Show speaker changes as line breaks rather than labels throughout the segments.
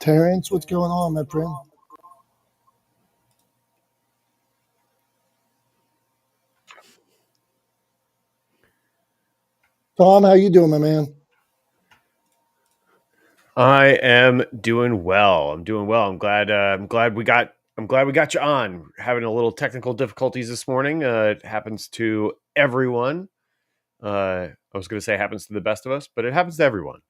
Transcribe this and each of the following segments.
Terrence, what's going on, my friend? Tom, how you doing, my man?
I am doing well. I'm doing well. I'm glad we got you on. Having a little technical difficulties this morning. It happens to everyone. I was going to say it happens to the best of us, but it happens to everyone.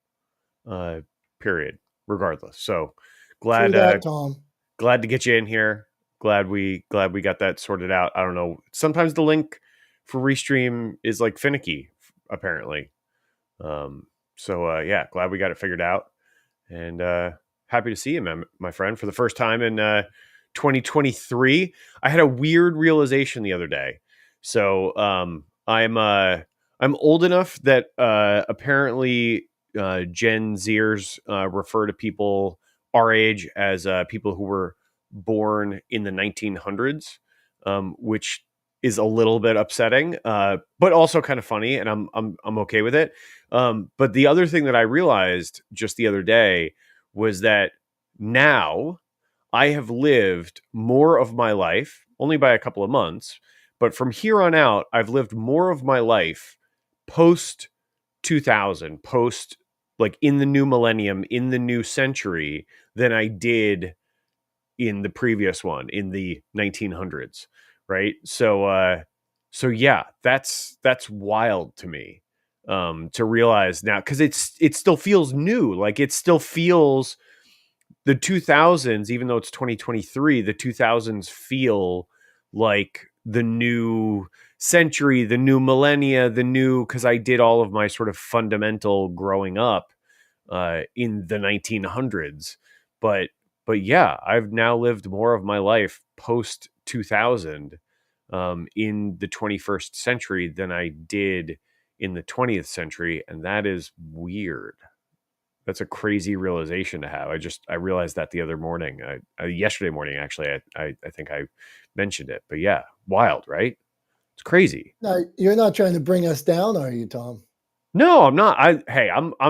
Uh, period. Regardless. So
True
glad
that, Tom.
glad to get you in here. Glad we got that sorted out. I don't know. Sometimes the link for restream is like finicky, apparently. Um, yeah, glad we got it figured out. And happy to see you, my friend, for the first time in 2023. I had a weird realization the other day. So I'm old enough that apparently Gen Zers refer to people our age as people who were born in the 1900s, which is a little bit upsetting, but also kind of funny, and I'm okay with it. But the other thing that I realized just the other day was that now I have lived more of my life, only by a couple of months, but from here on out, I've lived more of my life post 2000, post like in the new millennium, in the new century, than I did in the previous one in the 1900s, right? So yeah, that's wild to me, to realize now, because it still feels new, like it still feels the 2000s, even though it's 2023, the 2000s feel like the new century, the new millennia, the new, because I did all of my sort of fundamental growing up in the 1900s. But yeah, I've now lived more of my life post 2000, in the 21st century than I did in the 20th century, and that is weird. That's a crazy realization to have. I realized that the other morning. Yesterday morning, actually. I think I mentioned it, but yeah, wild, right? It's crazy.
Now, you're not trying to bring us down, are you, Tom?
No, I'm not. I'm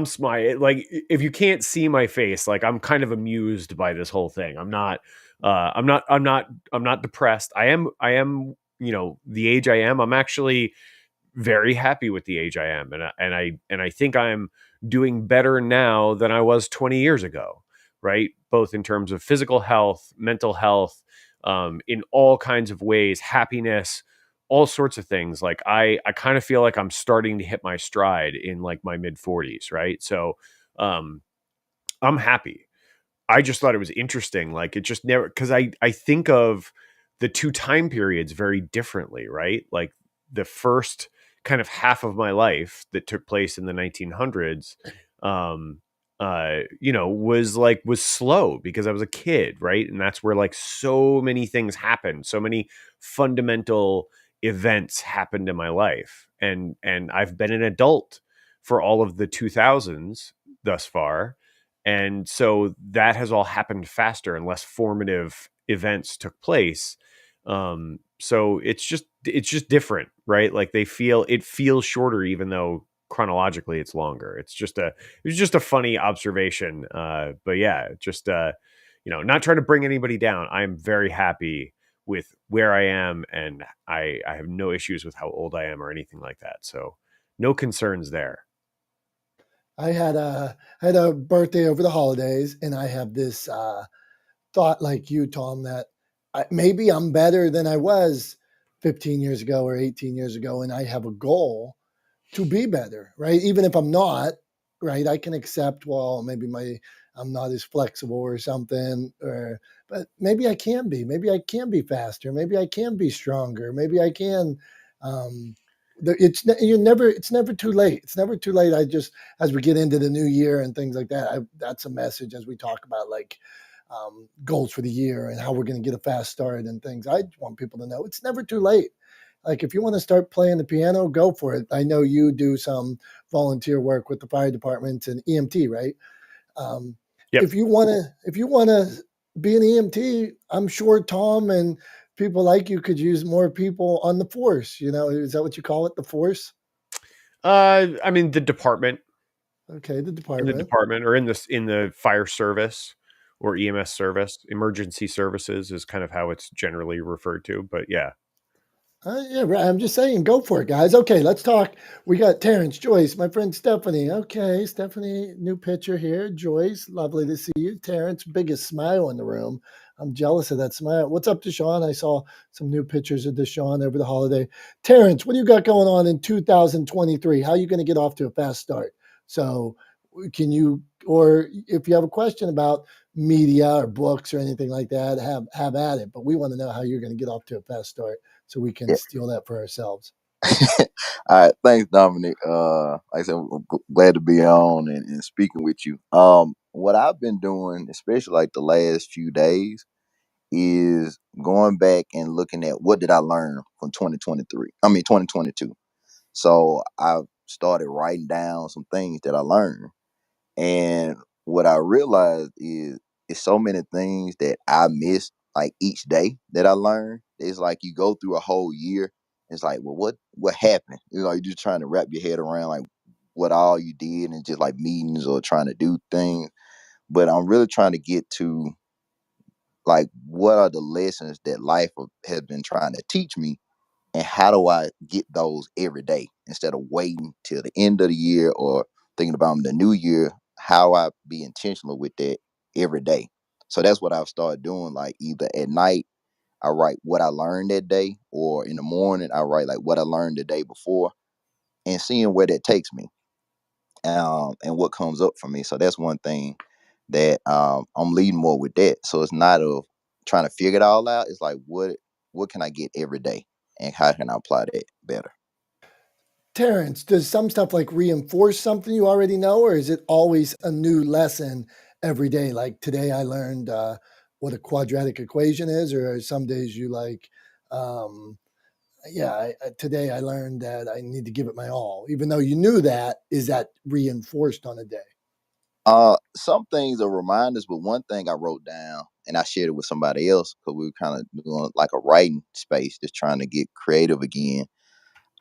smiling. Like, if you can't see my face, like, I'm kind of amused by this whole thing. I'm not depressed. The age I am. I'm actually very happy with the age I am, and I think I'm doing better now than I was 20 years ago, right? Both in terms of physical health, mental health, in all kinds of ways, happiness, all sorts of things. Like, I kind of feel like I'm starting to hit my stride in like my mid 40s, right? So um, I'm happy. I just thought it was interesting. Like, it just never, because I think of the two time periods very differently, right? Like, the first kind of half of my life that took place in the 1900s, um, was slow because I was a kid, right? And that's where like so many things happened, so many fundamental events happened in my life, and I've been an adult for all of the 2000s thus far, and so that has all happened faster and less formative events took place. So it's just different, right? Like, it feels shorter, even though chronologically it's longer. It was just a funny observation. But yeah, just not trying to bring anybody down. I'm very happy with where I am, and I have no issues with how old I am or anything like that. So no concerns there.
I had a birthday over the holidays, and I have this thought, like you, Tom, that maybe I'm better than I was 15 years ago or 18 years ago, and I have a goal to be better, right? Even if I'm not, right? I can accept, well, maybe I'm not as flexible or something, but maybe I can be. Maybe I can be faster. Maybe I can be stronger. Maybe I can. Um, it's never too late. It's never too late. I just, as we get into the new year and things like that, that's a message as we talk about like goals for the year and how we're going to get a fast start and things. I want people to know it's never too late. Like, if you want to start playing the piano, go for it. I know you do some volunteer work with the fire department and EMT, right? Um,
Yep.
if you want to be an EMT, I'm sure Tom and people like you could use more people on the force. Is that what you call it, the force?
I mean, the department,
Okay, the
in the
department.
department, or in the fire service, or EMS service. Emergency services is kind of how it's generally referred to. But yeah.
Yeah, right. I'm just saying, go for it, guys. Okay, let's talk. We got Terrence, Joyce, my friend Stephanie. Okay, Stephanie, new picture here. Joyce, lovely to see you. Terrence, biggest smile in the room. I'm jealous of that smile. What's up, Deshaun? I saw some new pictures of Deshaun over the holiday. Terrence, what do you got going on in 2023? How are you going to get off to a fast start? So, can you, or if you have a question about media or books or anything like that, have at it. But we want to know how you're going to get off to a fast start so we can
Yeah.
steal that for ourselves.
All right. Thanks, Dominic. Like I said, I'm glad to be on and speaking with you. What I've been doing, especially like the last few days, is going back and looking at what did I learn from 2023. I mean 2022. So I've started writing down some things that I learned. And what I realized is it's so many things that I missed like each day that I learned. It's like you go through a whole year. It's like, well, what happened? You know, you're just trying to wrap your head around like what all you did and just like meetings or trying to do things. But I'm really trying to get to like what are the lessons that life has been trying to teach me, and how do I get those every day instead of waiting till the end of the year or thinking about the new year? How I be intentional with that every day. So that's what I've started doing. Like either at night I write what I learned that day, or in the morning I write like what I learned the day before, and seeing where that takes me, and what comes up for me. So that's one thing that I'm leading more with that. So it's not of trying to figure it all out. It's like what can I get every day, and how can I apply that better?
Terrence, does some stuff like reinforce something you already know, or is it always a new lesson every day? Like today, I learned what a quadratic equation is, or some days you like, um, yeah, today I learned that I need to give it my all, even though you knew that. Is that reinforced on a day?
Some things are reminders, but one thing I wrote down and I shared it with somebody else because we were kind of doing like a writing space, just trying to get creative again.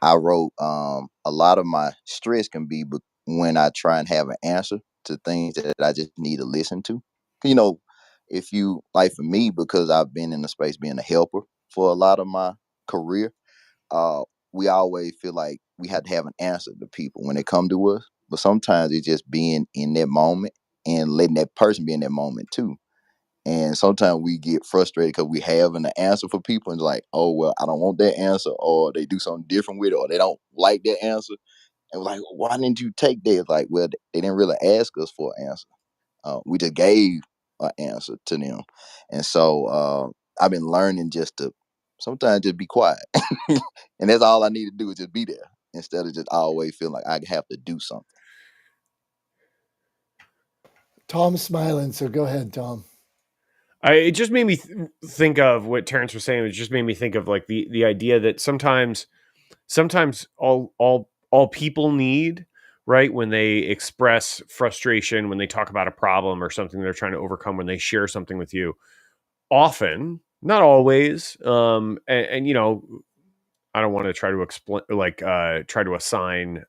I wrote a lot of my stress can be when I try and have an answer to things that I just need to listen to. You know, if you like for me, because I've been in the space being a helper for a lot of my career, uh, we always feel like we have to have an answer to people when they come to us. But sometimes it's just being in that moment and letting that person be in that moment too. And sometimes we get frustrated because we have an answer for people and it's like, oh well, I don't want that answer, or they do something different with it, or they don't like that answer. And we're like, why didn't you take that? It's like, well, they didn't really ask us for an answer. We just gave an answer to them. And so I've been learning just to sometimes just be quiet. And that's all I need to do is just be there instead of just always feeling like I have to do something.
Tom's smiling, so go ahead, Tom.
It just made me think of what Terrence was saying. It just made me think of like the idea that sometimes all people need, right, when they express frustration, when they talk about a problem or something they're trying to overcome, when they share something with you, often, not always, and you know, I don't want to try to explain, like, try to assign,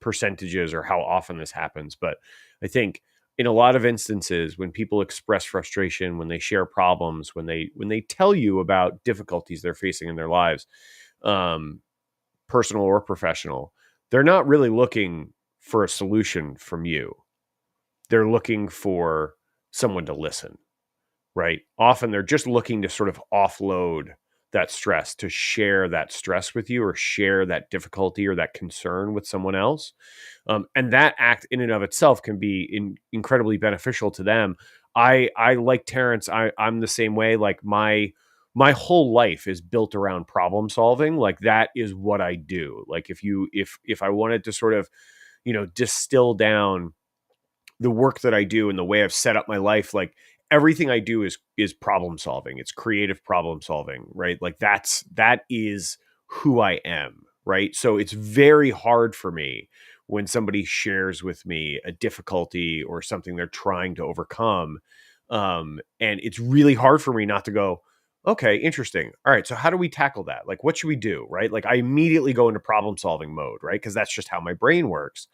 percentages or how often this happens. But I think in a lot of instances, when people express frustration, when they share problems, when they tell you about difficulties they're facing in their lives, um, personal or professional, they're not really looking for a solution from you. They're looking for someone to listen, right? Often they're just looking to sort of offload that stress, to share that stress with you or share that difficulty or that concern with someone else. And that act in and of itself can be incredibly beneficial to them. I like Terrence. I'm the same way. Like my whole life is built around problem solving. Like that is what I do. Like if I wanted to sort of, distill down the work that I do and the way I've set up my life, like everything I do is problem solving. It's creative problem solving, right? Like that is who I am, right? So it's very hard for me when somebody shares with me a difficulty or something they're trying to overcome. And it's really hard for me not to go, okay, interesting. All right, so how do we tackle that? Like, what should we do, right? Like, I immediately go into problem solving mode, right? Because that's just how my brain works.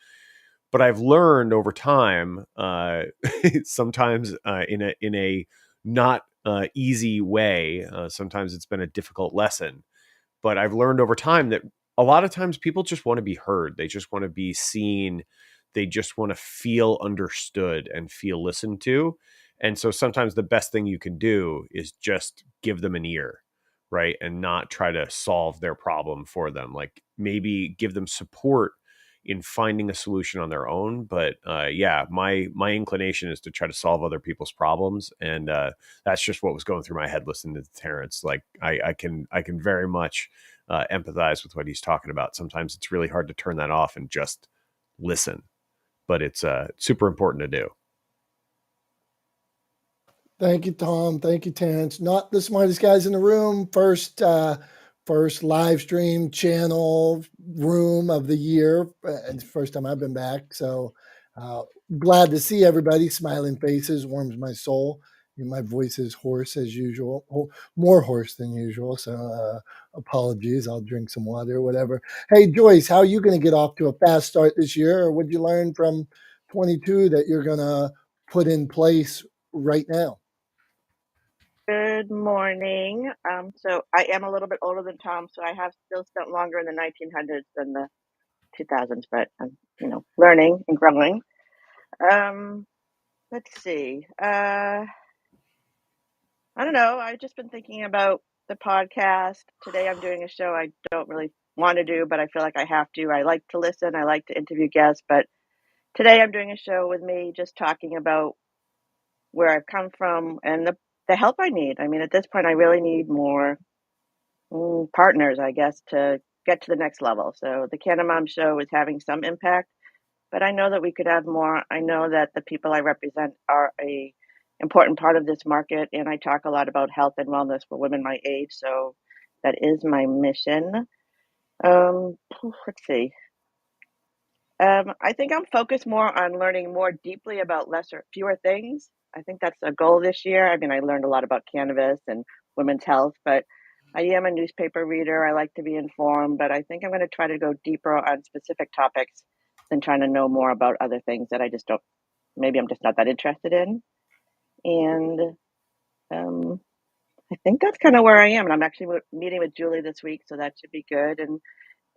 But I've learned over time, sometimes in a not easy way. Sometimes it's been a difficult lesson, but I've learned over time that a lot of times people just want to be heard. They just want to be seen. They just want to feel understood and feel listened to. And so sometimes the best thing you can do is just give them an ear, right? And not try to solve their problem for them. Like maybe give them support in finding a solution on their own. But yeah, my inclination is to try to solve other people's problems. And that's just what was going through my head listening to Terrence. Like I can very much empathize with what he's talking about. Sometimes it's really hard to turn that off and just listen, but it's super important to do.
Thank you, Tom. Thank you, Terrence. Not the smartest guys in the room. First live stream channel room of the year. It's the first time I've been back. So glad to see everybody. Smiling faces warms my soul. My voice is hoarse as usual, more hoarse than usual. So apologies. I'll drink some water or whatever. Hey, Joyce, how are you going to get off to a fast start this year? Or what did you learn from 22 that you're going to put in place right now?
Good morning. So I am a little bit older than Tom, so I have still spent longer in the 1900s than the 2000s, but I'm, learning and growing. Let's see. I don't know. I've just been thinking about the podcast. Today I'm doing a show I don't really want to do, but I feel like I have to. I like to listen. I like to interview guests, but today I'm doing a show with me just talking about where I've come from and the help I need. I mean, at this point, I really need more partners, I guess, to get to the next level. So the Canna Mom show is having some impact, but I know that we could have more. I know that the people I represent are a important part of this market, and I talk a lot about health and wellness for women my age. So that is my mission. Let's see. I think I'm focused more on learning more deeply about fewer things. I think that's a goal this year. I mean, I learned a lot about cannabis and women's health, but I am a newspaper reader. I like to be informed, but I think I'm going to try to go deeper on specific topics than trying to know more about other things that I just don't, maybe I'm just not that interested in. And I think that's kind of where I am. And I'm actually meeting with Julie this week, so that should be good. And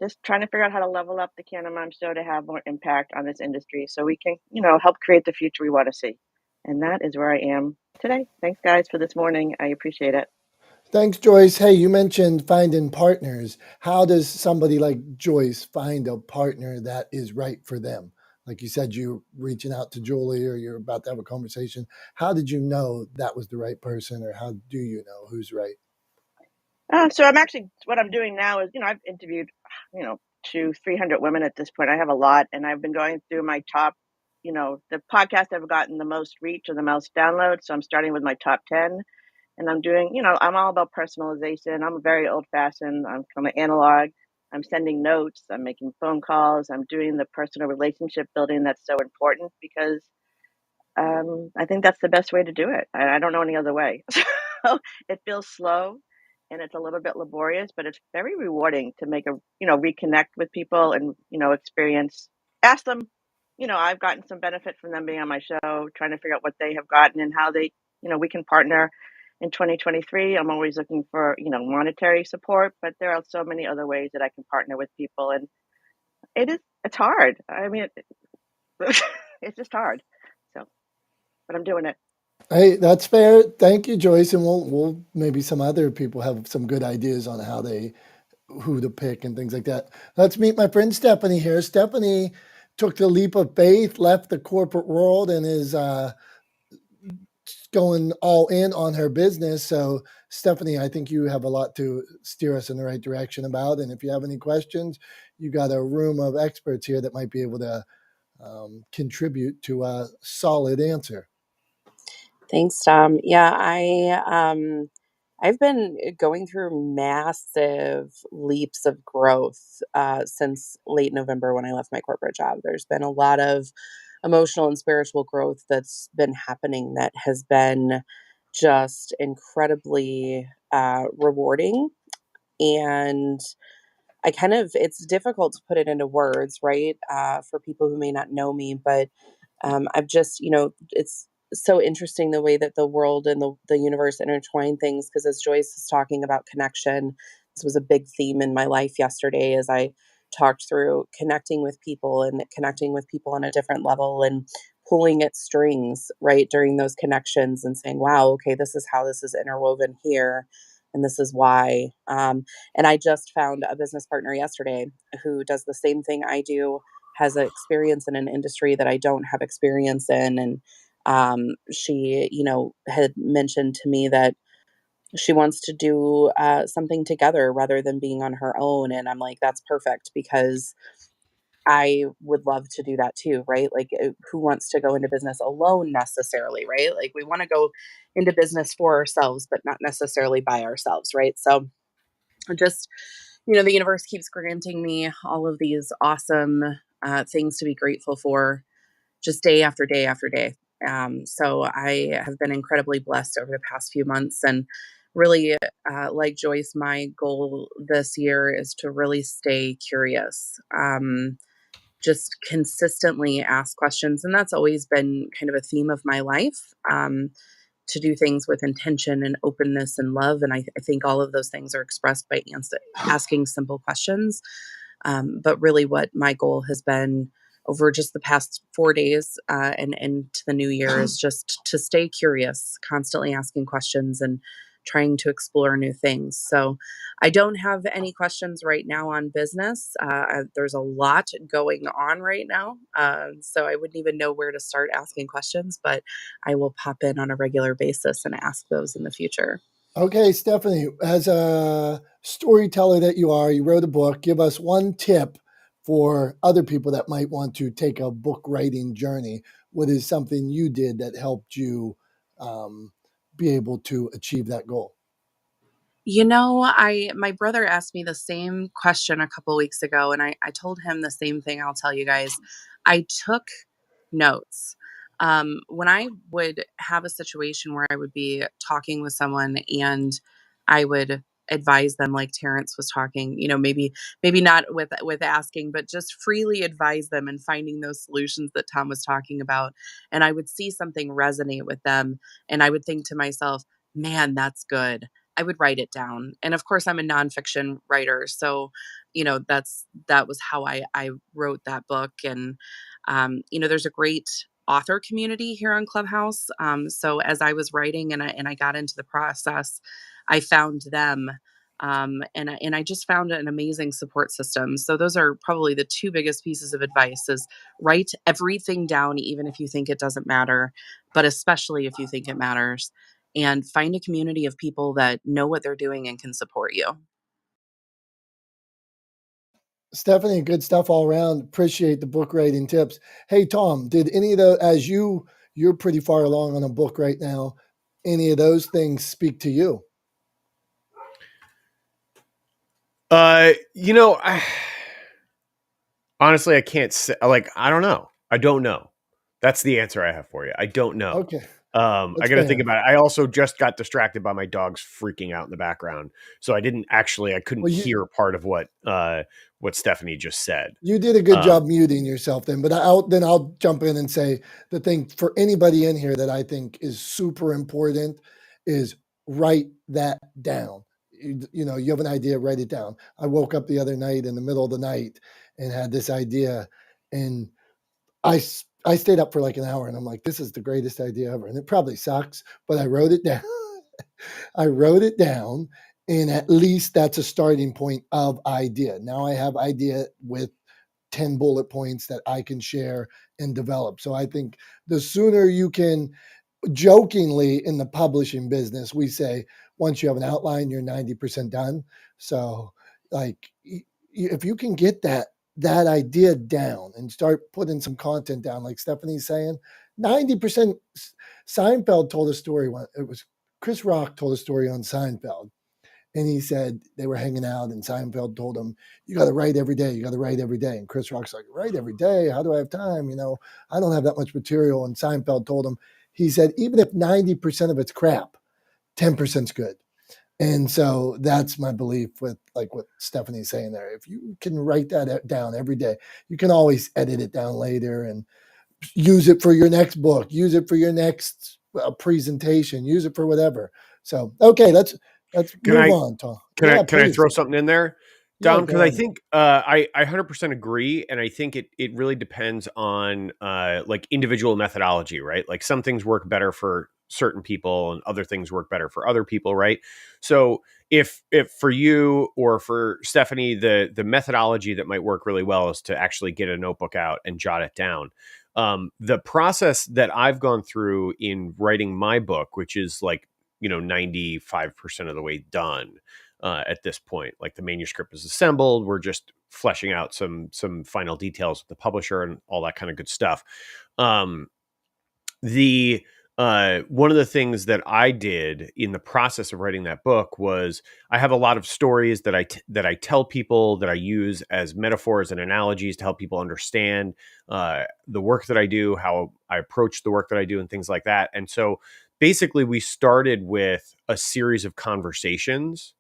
just trying to figure out how to level up the Canna Mom show to have more impact on this industry so we can, help create the future we want to see. And that is where I am today. Thanks, guys, for this morning. I appreciate it.
Thanks, Joyce. Hey, you mentioned finding partners. How does somebody like Joyce find a partner that is right for them? Like you said, you're reaching out to Julie or you're about to have a conversation. How did you know that was the right person, or how do you know who's right?
So what I'm doing now is, I've interviewed, 200-300 women at this point. I have a lot, and I've been going through my top, the podcast I've gotten the most reach or the most downloads. So I'm starting with my top 10. And I'm doing, I'm all about personalization. I'm very old fashioned. I'm kind of analog. I'm sending notes. I'm making phone calls. I'm doing the personal relationship building that's so important because I think that's the best way to do it. I don't know any other way. So it feels slow and it's a little bit laborious, but it's very rewarding to reconnect with people and, ask them, I've gotten some benefit from them being on my show, trying to figure out what they have gotten and how they, we can partner in 2023. I'm always looking for, monetary support, but there are so many other ways that I can partner with people. And it's hard. I mean, it's just hard. So, but I'm doing it.
Hey, that's fair. Thank you, Joyce. And we'll maybe some other people have some good ideas on who to pick and things like that. Let's meet my friend Stephanie here. Stephanie took the leap of faith, left the corporate world, and is going all in on her business. So, Stephanie, I think you have a lot to steer us in the right direction about. And if you have any questions, you got a room of experts here that might be able to contribute to a solid answer.
Thanks, Tom. Yeah, I've been going through massive leaps of growth since late November when I left my corporate job. There's been a lot of emotional and spiritual growth that's been happening that has been just incredibly rewarding. And it's difficult to put it into words, right? For people who may not know me, but I've just, it's so interesting the way that the world and the universe intertwine things. Because as Joyce is talking about connection, this was a big theme in my life yesterday as I talked through connecting with people and connecting with people on a different level and pulling at strings, right, during those connections and saying, wow, okay, this is how this is interwoven here. And this is why. And I just found a business partner yesterday who does the same thing I do, has an experience in an industry that I don't have experience in. And she, had mentioned to me that she wants to do something together rather than being on her own. And I'm like, that's perfect because I would love to do that too, right? Like, who wants to go into business alone necessarily, right? Like, we want to go into business for ourselves, but not necessarily by ourselves, right? So, just, the universe keeps granting me all of these awesome things to be grateful for just day after day after day. So I have been incredibly blessed over the past few months. And really, like Joyce, my goal this year is to really stay curious. Just consistently ask questions. And that's always been kind of a theme of my life. To do things with intention and openness and love. And I think all of those things are expressed by asking simple questions. But really, what my goal has been over just the past 4 days and into the new year is just to stay curious, constantly asking questions and trying to explore new things. So I don't have any questions right now on business. There's a lot going on right now. So I wouldn't even know where to start asking questions, but I will pop in on a regular basis and ask those in the future.
Okay, Stephanie, as a storyteller that you are, you wrote a book. Give us one tip for other people that might want to take a book writing journey. What is something you did that helped you be able to achieve that goal?
My brother asked me the same question a couple weeks ago, and I told him the same thing. I'll tell you guys. I took notes. When I would have a situation where I would be talking with someone and I would advise them, like Terrence was talking, maybe not with asking, but just freely advise them and finding those solutions that Tom was talking about. And I would see something resonate with them, and I would think to myself, man, that's good. I would write it down. And of course, I'm a nonfiction writer. So, that was how I wrote that book. And, there's a great author community here on Clubhouse. So as I was writing and I got into the process, I found them. And I just found an amazing support system. So those are probably the two biggest pieces of advice is write everything down, even if you think it doesn't matter, but especially if you think it matters, and find a community of people that know what they're doing and can support you.
Stephanie, good stuff all around. Appreciate the book writing tips. Hey, Tom, did any of the, as you're pretty far along on a book right now, any of those things speak to you?
Honestly, I can't say, I don't know. I don't know. That's the answer I have for you. I don't know.
Okay.
I
That's
got to
fair.
think about it. I also just got distracted by my dogs freaking out in the background. So I couldn't hear part of what Stephanie just said.
You did a good job muting yourself then, but I'll jump in and say the thing for anybody in here that I think is super important is write that down. You have an idea, write it down. I woke up the other night in the middle of the night and had this idea, and I stayed up for like an hour, and I'm like, this is the greatest idea ever. And it probably sucks, but I wrote it down. I wrote it down, and at least that's a starting point of idea. Now I have idea with 10 bullet points that I can share and develop. So I think the sooner you can, jokingly in the publishing business, we say once you have an outline, you're 90% done. So like if you can get that idea down and start putting some content down, like Stephanie's saying, 90%. Seinfeld told a story when it was Chris Rock told a story on Seinfeld. And he said they were hanging out, and Seinfeld told him, you got to write every day. You got to write every day. And Chris Rock's like, write every day? How do I have time? I don't have that much material. And Seinfeld told him, he said, even if 90% of it's crap, 10% is good. And so that's my belief with like what Stephanie's saying there. If you can write that down every day, you can always edit it down later and use it for your next book, use it for your next presentation, use it for whatever. So, okay, let's
Can
move
I
on, Tom. Yeah,
can I
please.
throw something in there,
Yeah,
Dom?
go
Because I
ahead.
think I 100% agree, and I think it really depends on like individual methodology, right? Like some things work better for certain people, and other things work better for other people, right? So if for you or for Stephanie, the methodology that might work really well is to actually get a notebook out and jot it down. The process that I've gone through in writing my book, which is like 95% of the way done at this point. Like the manuscript is assembled, we're just fleshing out some final details with the publisher and all that kind of good stuff. um the One of the things that I did in the process of writing that book was I have a lot of stories that I tell people, that I use as metaphors and analogies to help people understand the work that I do, how I approach the work that I do, and things like that. And so basically we started with a series of conversations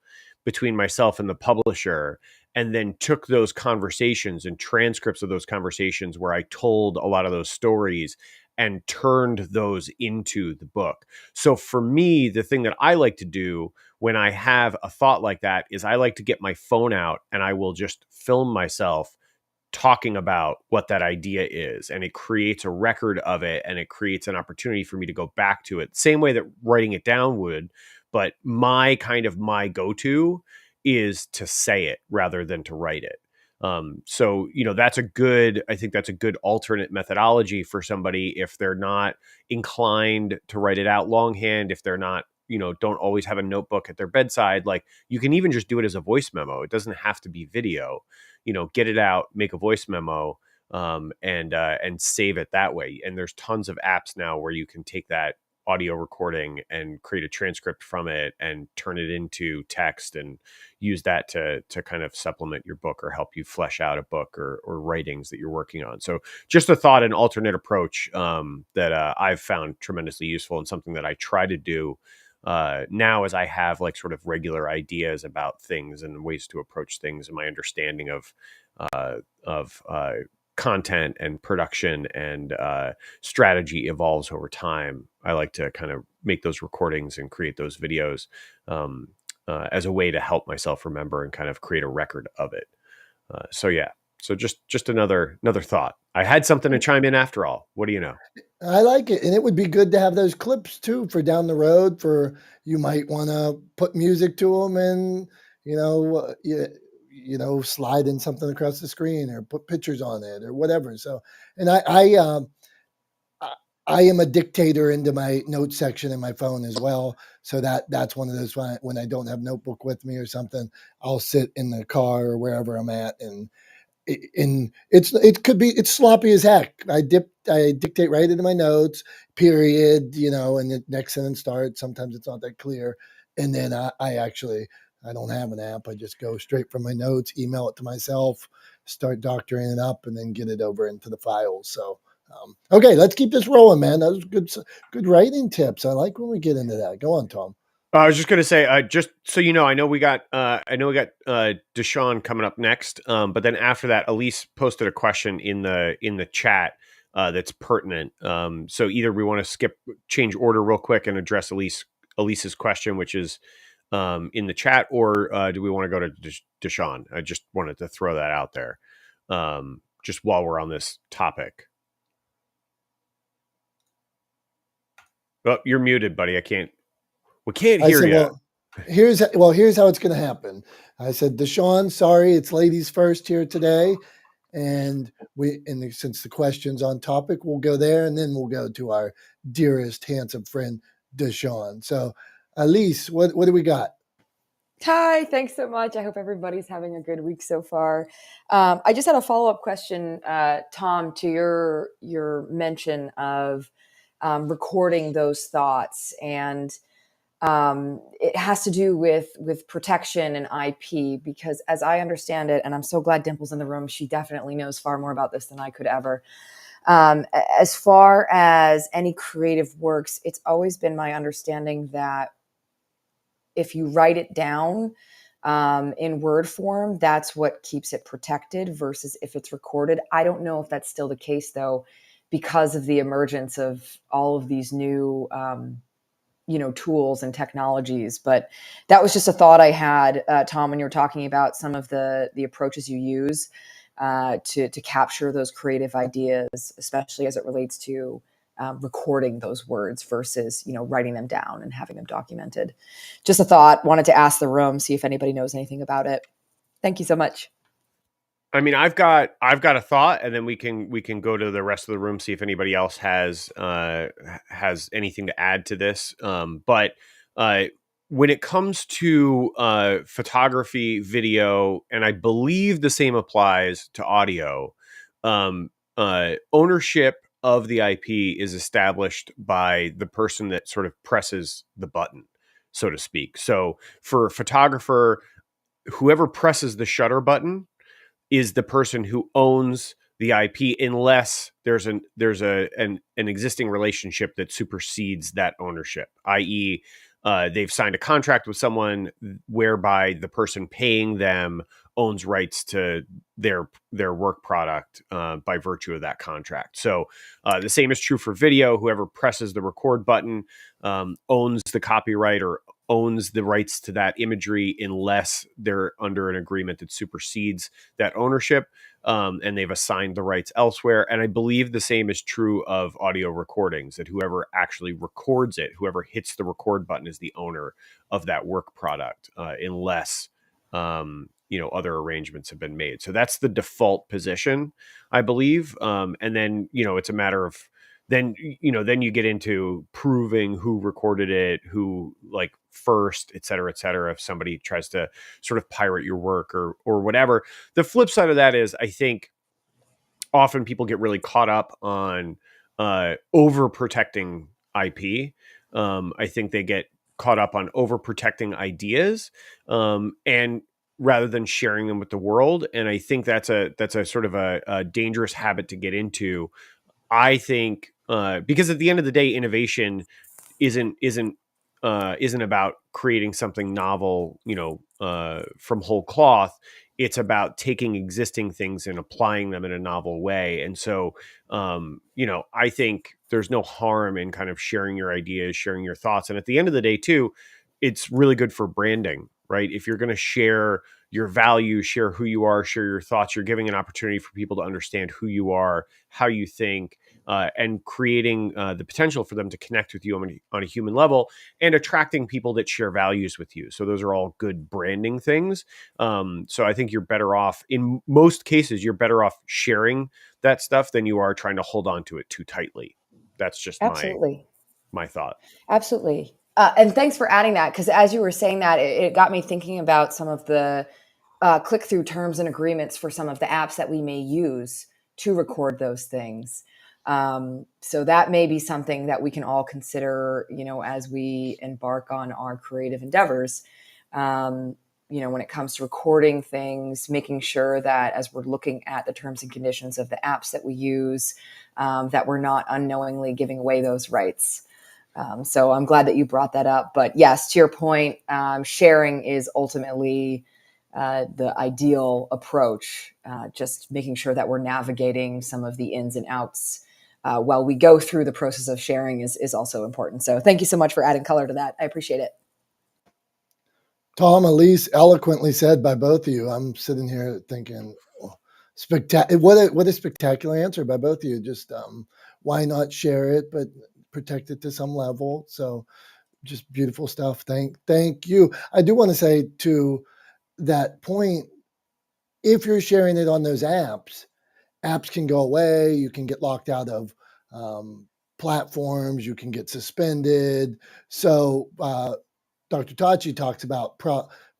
between myself and the publisher, and then took those conversations and transcripts of those conversations where I told a lot of those stories and turned those into the book. So for me, the thing that I like to do when I have a thought like that is I like to get my phone out and I will just film myself talking about what that idea is, and it creates a record of it, and it creates an opportunity for me to go back to it, same way that writing it down would. But my go-to is to say it rather than to write it. So I think that's a good alternate methodology for somebody if they're not inclined to write it out longhand, if they're not, don't always have a notebook at their bedside. Like, you can even just do it as a voice memo. It doesn't have to be video. Get it out, make a voice memo, and save it that way. And there's tons of apps now where you can take that audio recording and create a transcript from it and turn it into text and use that to kind of supplement your book or help you flesh out a book or writings that you're working on. So just a thought, an alternate approach that I've found tremendously useful, and something that I try to do now as I have like sort of regular ideas about things and ways to approach things, and my understanding of content and production and strategy evolves over time. I like to kind of make those recordings and create those videos as a way to help myself remember and kind of create a record of it. So yeah. So just another thought. I had something to chime in after all. What do you know?
I like it. And it would be good to have those clips too for down the road, for you might want to put music to them and, slide in something across the screen or put pictures on it or whatever. So, and I am a dictator into my notes section in my phone as well. So that's one of those when I don't have notebook with me or something, I'll sit in the car or wherever I'm at, and it's sloppy as heck. I dictate right into my notes, period, and the next sentence starts. Sometimes it's not that clear. And then I don't have an app. I just go straight from my notes, email it to myself, start doctoring it up, and then get it over into the files. So, okay, let's keep this rolling, man. That was good writing tips. I like when we get into that. Go on, Tom.
I was just going to say, just so you know, I know we got Deshaun coming up next. But then after that, Elise posted a question in the chat that's pertinent. So either we want to change order real quick and address Elise's question, which is in the chat, or do we want to go to Deshaun? I just wanted to throw that out there, just while we're on this topic. Oh, you're muted, buddy. We can't hear you.
Here's how it's going to happen. I said, Deshaun, sorry, it's ladies first here today. And since the question's on topic, we'll go there, and then we'll go to our dearest, handsome friend, Deshaun. So, Elise, what do we got?
Hi, thanks so much. I hope everybody's having a good week so far. I just had a follow-up question, Tom, to your mention of recording those thoughts, and it has to do with protection and IP, because as I understand it, and I'm so glad Dimple's in the room, she definitely knows far more about this than I could ever. As far as any creative works, it's always been my understanding that if you write it down in word form, that's what keeps it protected versus if it's recorded. I don't know if that's still the case though, because of the emergence of all of these new tools and technologies. But that was just a thought I had, Tom, when you were talking about some of the approaches you use to capture those creative ideas, especially as it relates to recording those words versus writing them down and having them documented. Just a thought. Wanted to ask the room, see if anybody knows anything about it. Thank you so much.
I mean, I've got a thought, and then we can go to the rest of the room, see if anybody else has anything to add to this. But when it comes to photography, video, and I believe the same applies to audio, ownership of the IP is established by the person that sort of presses the button, so to speak. So for a photographer, whoever presses the shutter button is the person who owns the IP, unless there's an existing relationship that supersedes that ownership, i.e., they've signed a contract with someone whereby the person paying them owns rights to their work product by virtue of that contract. So the same is true for video. Whoever presses the record button owns the copyright or owns the rights to that imagery unless they're under an agreement that supersedes that ownership, and they've assigned the rights elsewhere. And I believe the same is true of audio recordings, that whoever actually records it, whoever hits the record button, is the owner of that work product, unless other arrangements have been made. So that's the default position, I believe. And then it's a matter of then you get into proving who recorded it, who first, et cetera, if somebody tries to sort of pirate your work or whatever. The flip side of that is, I think often people get really caught up on overprotecting IP. I think they get caught up on overprotecting ideas, and rather than sharing them with the world. And I think that's a sort of a dangerous habit to get into. I think because at the end of the day, innovation isn't about creating something novel, from whole cloth. It's about taking existing things and applying them in a novel way. And so, I think there's no harm in kind of sharing your ideas, sharing your thoughts. And at the end of the day, too, it's really good for branding, right? If you're going to share your values, share who you are, share your thoughts, you're giving an opportunity for people to understand who you are, how you think, and creating the potential for them to connect with you on a human level, and attracting people that share values with you. So those are all good branding things. So I think you're better off, in most cases, you're better off sharing that stuff than you are trying to hold on to it too tightly. That's just
Absolutely.
my thought.
Absolutely. And thanks for adding that, because as you were saying that, it got me thinking about some of the click-through terms and agreements for some of the apps that we may use to record those things. So that may be something that we can all consider, as we embark on our creative endeavors. When it comes to recording things, making sure that as we're looking at the terms and conditions of the apps that we use, that we're not unknowingly giving away those rights. So I'm glad that you brought that up. But yes, to your point, sharing is ultimately the ideal approach, just making sure that we're navigating some of the ins and outs while we go through the process of sharing is also important. So thank you so much for adding color to that. I appreciate it.
Tom, Elise, eloquently said by both of you. I'm sitting here thinking, what a spectacular answer by both of you. Just why not share it, but protect it to some level. So just beautiful stuff. Thank you. I do want to say to that point, if you're sharing it on those apps can go away. You can get locked out of platforms. You can get suspended. So Dr. Tachi talks about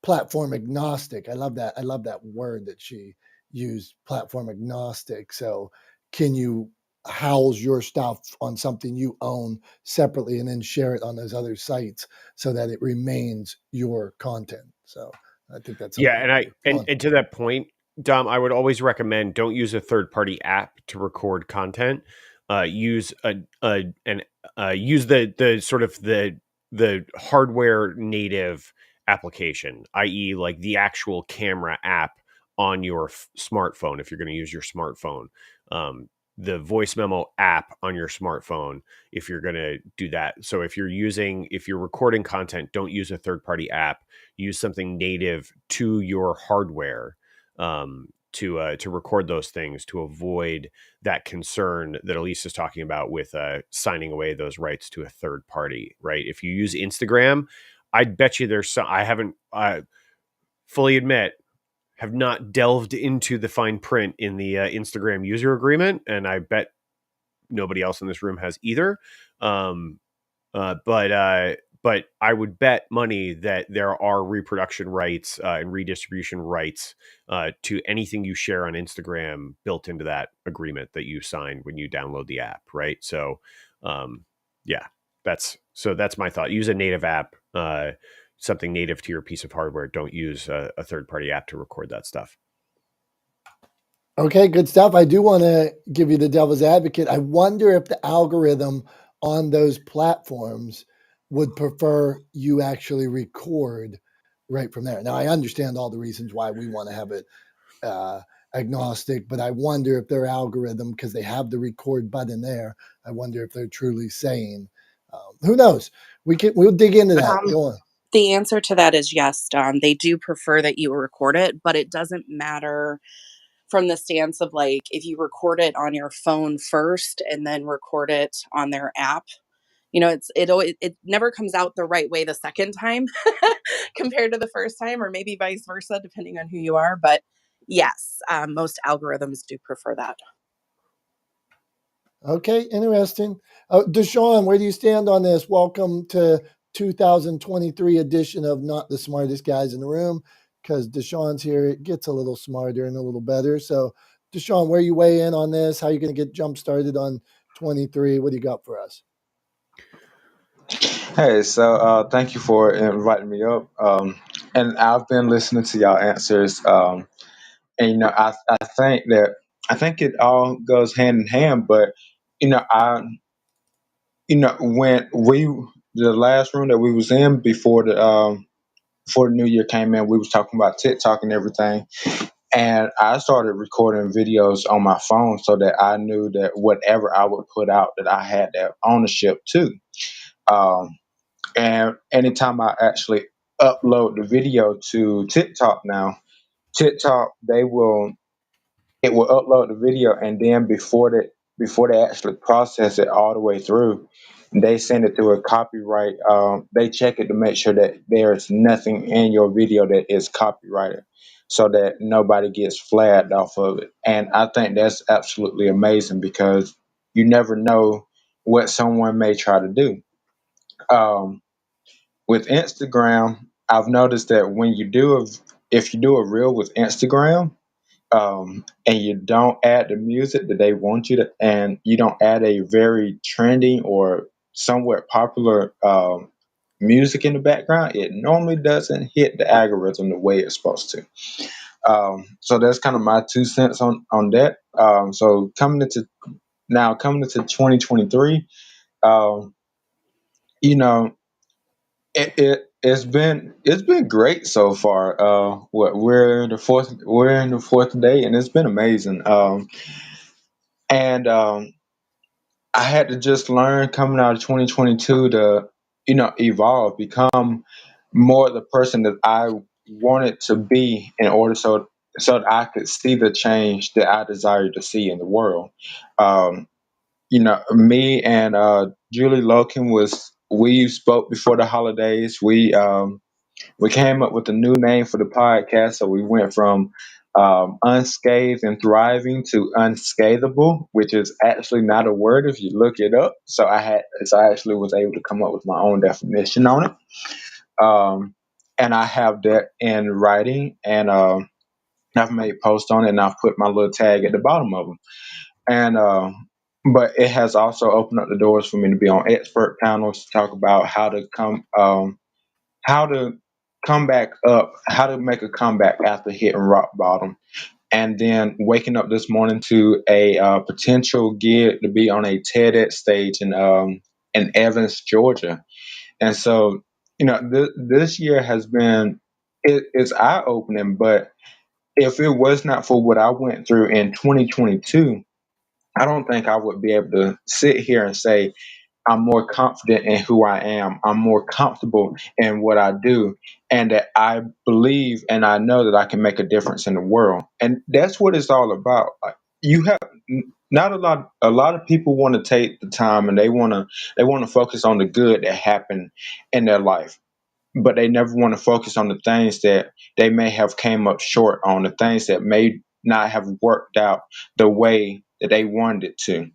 platform agnostic. I love that. I love that word that she used, platform agnostic. So can you house your stuff on something you own separately and then share it on those other sites so that it remains your content? So I think that's
and to that point, Dom, I would always recommend don't use a third-party app to record content. Use use the sort of the the hardware native application, i.e., like the actual camera app on your smartphone, if you're going to use your smartphone, the voice memo app on your smartphone, if you're going to do that. So if you're recording content, don't use a third-party app. Use something native to your hardware to record those things, to avoid that concern that Elise is talking about with signing away those rights to a third party, right? If you use Instagram, I'd bet you there's some, I haven't, fully admit, have not delved into the fine print in the Instagram user agreement, and I bet nobody else in this room has either. But I would bet money that there are reproduction rights and redistribution rights to anything you share on Instagram built into that agreement that you sign when you download the app, right? So, yeah, that's my thought. Use a native app, something native to your piece of hardware. Don't use a third-party app to record that stuff.
Okay, good stuff. I do want to give you the devil's advocate. I wonder if the algorithm on those platforms would prefer you actually record right from there. Now, I understand all the reasons why we want to have it agnostic, but I wonder if their algorithm, because they have the record button there, I wonder if they're truly saying, who knows? We'll dig into that. Go on.
The answer to that is yes, Don. They do prefer that you record it, but it doesn't matter from the stance of like if you record it on your phone first and then record it on their app. You know, it never comes out the right way the second time compared to the first time, or maybe vice versa, depending on who you are. But yes, most algorithms do prefer that.
Okay, interesting. Deshaun, where do you stand on this? Welcome to 2023 edition of Not the Smartest Guys in the Room, because Deshaun's here. It gets a little smarter and a little better. So, Deshaun, where you weigh in on this? How are you going to get jump started on 23? What do you got for us?
Hey, so thank you for inviting me up. And I've been listening to y'all answers. And I think it all goes hand in hand. But you know, when the last room that we was in before the new year came in, we was talking about TikTok and everything. And I started recording videos on my phone so that I knew that whatever I would put out, that I had that ownership too. Um, And anytime I actually upload the video to TikTok now, TikTok it will upload the video, and then before they actually process it all the way through, they send it to a copyright. They check it to make sure that there's nothing in your video that is copyrighted, so that nobody gets flagged off of it. And I think that's absolutely amazing because you never know what someone may try to do. Um, with Instagram, I've noticed that if you do a reel with Instagram, and you don't add the music that they want you to, and you don't add a very trending or somewhat popular music in the background, it normally doesn't hit the algorithm the way it's supposed to. So that's kind of my 2 cents on that. So coming into 2023, um, you know, it's been great so far. We're in the fourth day, and it's been amazing. And I had to just learn coming out of 2022 to evolve, become more the person that I wanted to be in order so that I could see the change that I desire to see in the world. Um, Me and Julie Loken we spoke before the holidays. We came up with a new name for the podcast. So we went from unscathed and thriving to unscathable, which is actually not a word if you look it up. So I actually was able to come up with my own definition on it. And I have that in writing, and I've made posts on it, and I've put my little tag at the bottom of them. And but it has also opened up the doors for me to be on expert panels to talk about how to come back up, how to make a comeback after hitting rock bottom. And then waking up this morning to a potential gig to be on a TEDx stage in Evans, Georgia. And so, this year has been, it's eye opening. But if it was not for what I went through in 2022, I don't think I would be able to sit here and say I'm more confident in who I am. I'm more comfortable in what I do, and that I believe and I know that I can make a difference in the world. And that's what it's all about. Like, you have not a lot of people want to take the time and they want to focus on the good that happened in their life, but they never want to focus on the things that they may have came up short on, the things that may not have worked out the way that they wanted it to.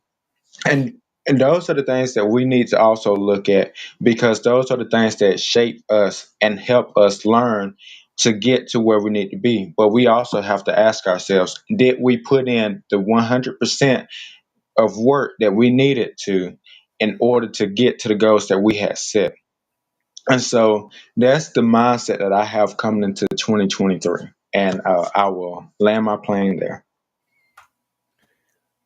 And those are the things that we need to also look at, because those are the things that shape us and help us learn to get to where we need to be. But we also have to ask ourselves, did we put in the 100% of work that we needed to in order to get to the goals that we had set? And so that's the mindset that I have coming into 2023. And I will land my plane there.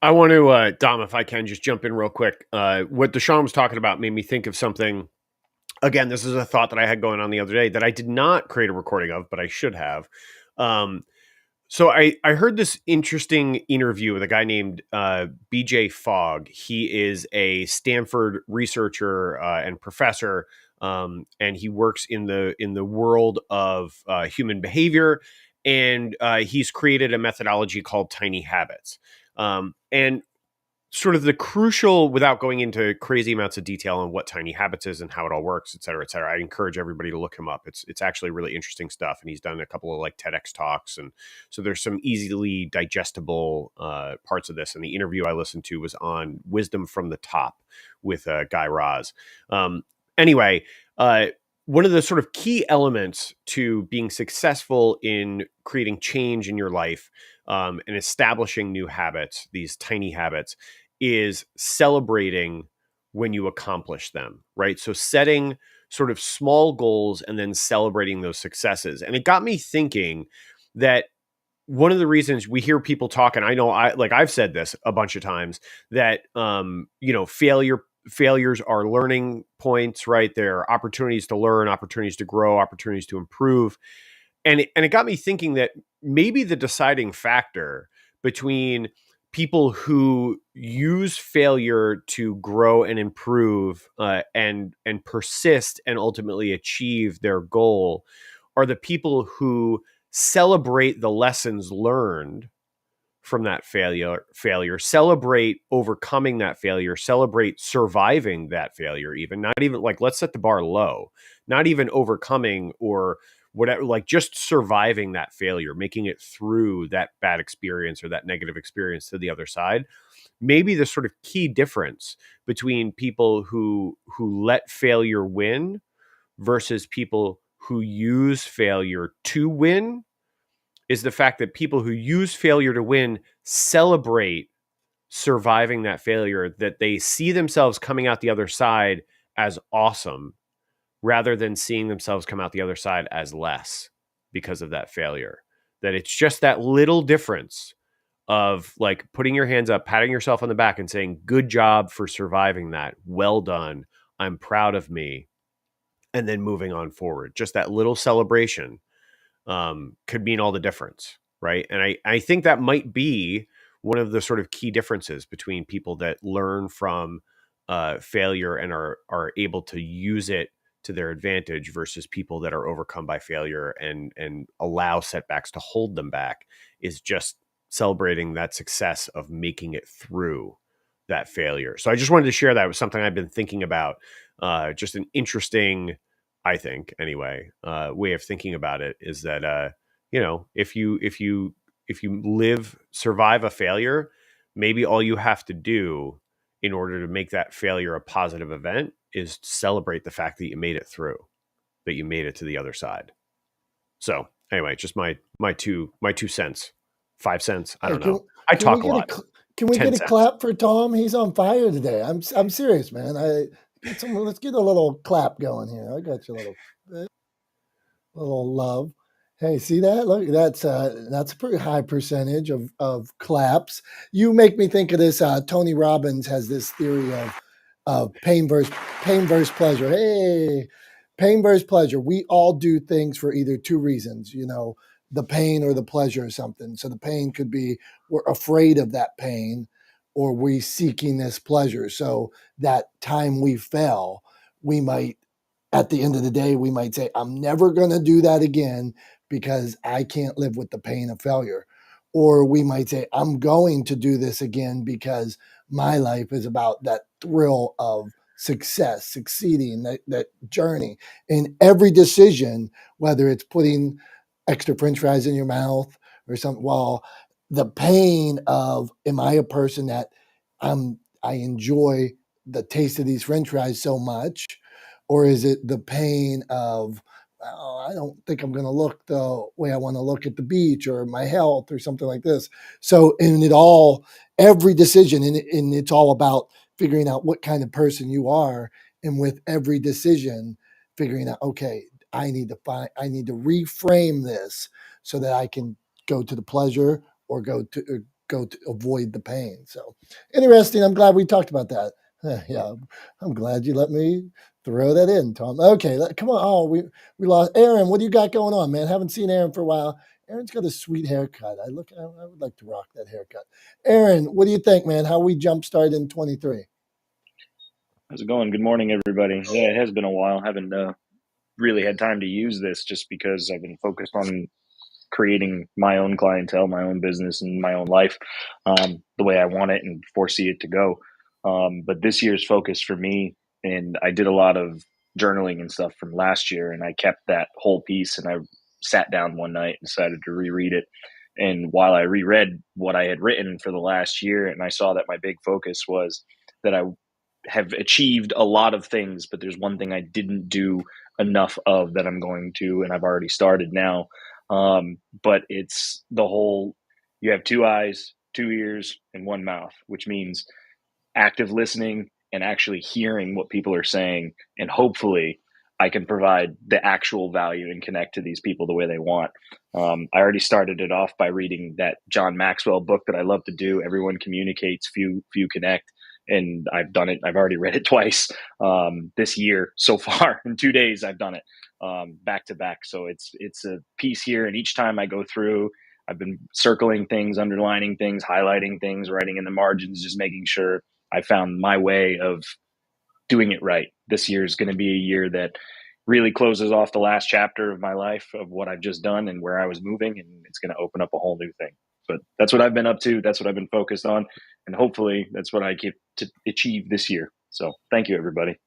I want to, Dom, if I can just jump in real quick. What Deshaun was talking about made me think of something. Again, this is a thought that I had going on the other day that I did not create a recording of, but I should have. So I heard this interesting interview with a guy named BJ Fogg. He is a Stanford researcher and professor, and he works in the world of human behavior. And he's created a methodology called Tiny Habits. And sort of the crucial, without going into crazy amounts of detail on what Tiny Habits is and how it all works, et cetera, et cetera, I encourage everybody to look him up. It's actually really interesting stuff. And he's done a couple of like TEDx talks. And so there's some easily digestible parts of this. And the interview I listened to was on Wisdom from the Top with Guy Raz. Anyway, one of the sort of key elements to being successful in creating change in your life and establishing new habits, these tiny habits, is celebrating when you accomplish them, right? So setting sort of small goals and then celebrating those successes. And it got me thinking that one of the reasons we hear people talk, and I know I've said this a bunch of times, that failures are learning points, right? They're opportunities to learn, opportunities to grow, opportunities to improve. And it got me thinking that maybe the deciding factor between people who use failure to grow and improve and persist and ultimately achieve their goal are the people who celebrate the lessons learned from that failure, celebrate overcoming that failure, celebrate surviving that failure, not even like, let's set the bar low, not even overcoming or whatever, like just surviving that failure, making it through that bad experience or that negative experience to the other side. Maybe the sort of key difference between people who let failure win versus people who use failure to win is the fact that people who use failure to win celebrate surviving that failure, that they see themselves coming out the other side as awesome rather than seeing themselves come out the other side as less because of that failure. That it's just that little difference of like putting your hands up, patting yourself on the back and saying, good job for surviving that. Well done. I'm proud of me. And then moving on forward. Just that little celebration could mean all the difference, right? And I think that might be one of the sort of key differences between people that learn from failure and are able to use it to their advantage versus people that are overcome by failure and allow setbacks to hold them back, is just celebrating that success of making it through that failure. So I just wanted to share that. It was something I've been thinking about, just an interesting, I think anyway, way of thinking about it is that, if you survive a failure, maybe all you have to do in order to make that failure a positive event is celebrate the fact that you made it through, that you made it to the other side. So anyway, just my 2 cents, 5 cents. I don't know. I talk a lot.
Can we get a
10
clap for Tom? He's on fire today. I'm serious, man. Let's get a little clap going here. I got you a little love. Hey, see that? Look, that's a pretty high percentage of claps. You make me think of this. Tony Robbins has this theory of of pain versus pleasure. Hey, pain versus pleasure. We all do things for either two reasons, the pain or the pleasure or something. So the pain could be we're afraid of that pain or we seeking this pleasure. So that time we fell, we might, at the end of the day, we might say, I'm never going to do that again because I can't live with the pain of failure. Or we might say, I'm going to do this again because my life is about that thrill of success, succeeding, that journey. In every decision, whether it's putting extra french fries in your mouth or something, well, the pain of, am I a person that I enjoy the taste of these french fries so much? Or is it the pain of, oh, I don't think I'm going to look the way I want to look at the beach or my health or something like this. So, every decision, and it's all about figuring out what kind of person you are. And with every decision, figuring out, okay, I need to reframe this so that I can go to the pleasure or go to avoid the pain. So interesting. I'm glad we talked about that. Yeah, I'm glad you let me throw that in, Tom. Okay, come on. Oh, we lost Aaron. What do you got going on, man? Haven't seen Aaron for a while. Aaron's got a sweet haircut. I would like to rock that haircut. Aaron, what do you think, man? How we jump started in 23?
How's it going? Good morning, everybody. Yeah, it has been a while. I haven't really had time to use this just because I've been focused on creating my own clientele, my own business, and my own life the way I want it and foresee it to go. But this year's focus for me, and I did a lot of journaling and stuff from last year, and I kept that whole piece, and I sat down one night and decided to reread it. And while I reread what I had written for the last year, and I saw that my big focus was that I have achieved a lot of things, but there's one thing I didn't do enough of that I'm going to, and I've already started now. But it's the whole, you have two eyes, two ears, and one mouth, which means active listening and actually hearing what people are saying. And hopefully I can provide the actual value and connect to these people the way they want. I already started it off by reading that John Maxwell book that I love to do. Everyone communicates, few connect. And I've done it. I've already read it twice this year so far. In 2 days, I've done it back to back. So it's a piece here. And each time I go through, I've been circling things, underlining things, highlighting things, writing in the margins, just making sure I found my way of doing it right. This year is going to be a year that really closes off the last chapter of my life of what I've just done and where I was moving. And it's going to open up a whole new thing. But that's what I've been up to. That's what I've been focused on. And hopefully that's what I get to achieve this year. So thank you, everybody.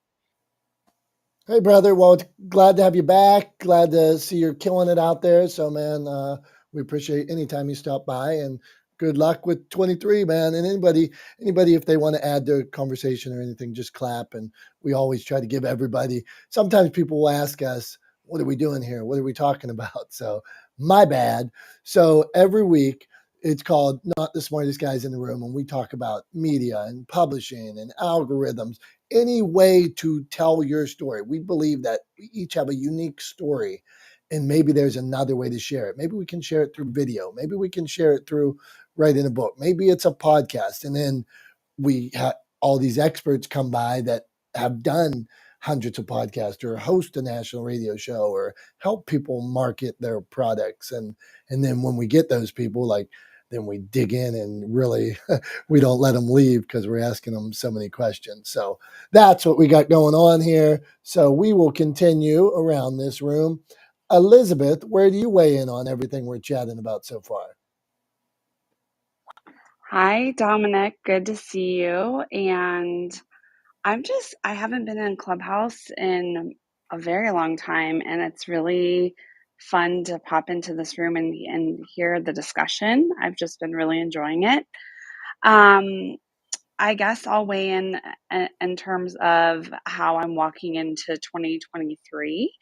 Hey, brother. Well, glad to have you back. Glad to see you're killing it out there. So, man, we appreciate any time you stop by, and good luck with 23, man. And anybody, if they want to add their conversation or anything, just clap. And we always try to give everybody. Sometimes people will ask us, "What are we doing here? What are we talking about?" So, my bad. So every week, it's called Not the Smartest Guys in the Room, and we talk about media and publishing and algorithms, any way to tell your story. We believe that we each have a unique story, and maybe there's another way to share it. Maybe we can share it through video. Maybe we can share it through writing a book. Maybe it's a podcast. And then we have all these experts come by that have done hundreds of podcasts or host a national radio show or help people market their products. And then when we get those people, then we dig in and really we don't let them leave because we're asking them so many questions. So that's what we got going on here. So we will continue around this room. Elizabeth, where do you weigh in on everything we're chatting about so far?
Hi, Dominick. Good to see you. And I haven't been in Clubhouse in a very long time, and it's really fun to pop into this room and hear the discussion. I've just been really enjoying it. I guess I'll weigh in terms of how I'm walking into 2023.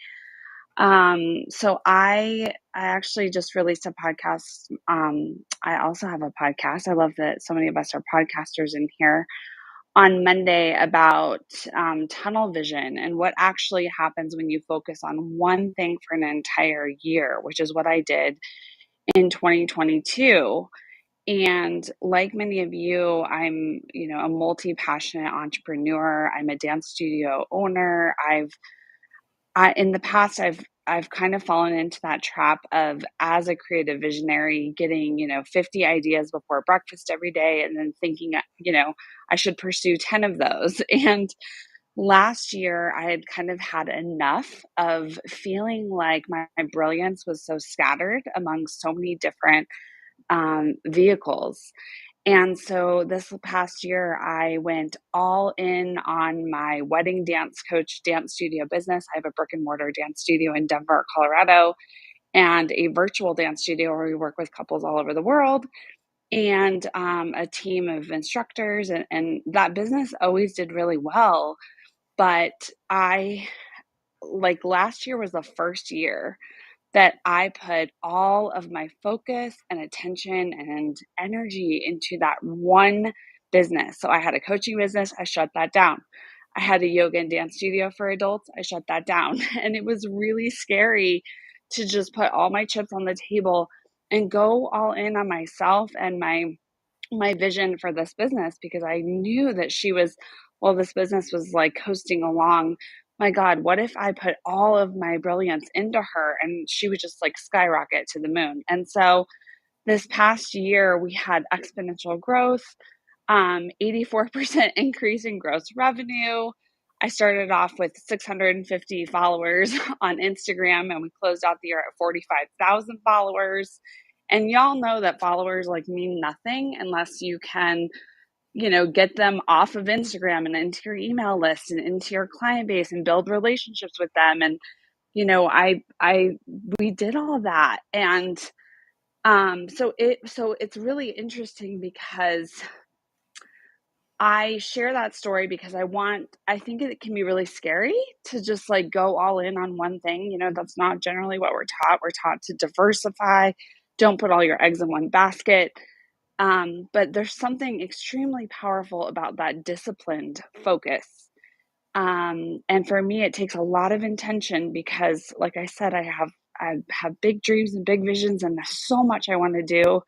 So I actually just released a podcast. I also have a podcast. I love that so many of us are podcasters in here, on Monday, about tunnel vision and what actually happens when you focus on one thing for an entire year, which is what I did in 2022. And like many of you, I'm, a multi-passionate entrepreneur. I'm a dance studio owner. In the past, I've kind of fallen into that trap of, as a creative visionary, getting, 50 ideas before breakfast every day and then thinking, I should pursue 10 of those. And last year, I had kind of had enough of feeling like my brilliance was so scattered among so many different vehicles. And so this past year, I went all in on my wedding dance coach dance studio business. I have a brick and mortar dance studio in Denver, Colorado, and a virtual dance studio where we work with couples all over the world, and a team of instructors. And that business always did really well. But last year was the first year that I put all of my focus and attention and energy into that one business. So I had a coaching business, I shut that down. I had a yoga and dance studio for adults, I shut that down. And it was really scary to just put all my chips on the table and go all in on myself and my vision for this business, because I knew that this business was like coasting along. My God, what if I put all of my brilliance into her and she would just like skyrocket to the moon? And so this past year, we had exponential growth, 84% increase in gross revenue. I started off with 650 followers on Instagram, and we closed out the year at 45,000 followers. And y'all know that followers mean nothing unless you can, get them off of Instagram and into your email list and into your client base and build relationships with them. And, we did all that. And so it's really interesting because I share that story because I think it can be really scary to just go all in on one thing. That's not generally what we're taught. We're taught to diversify, don't put all your eggs in one basket. But there's something extremely powerful about that disciplined focus. And for me, it takes a lot of intention because, like I said, I have big dreams and big visions, and there's so much I want to do.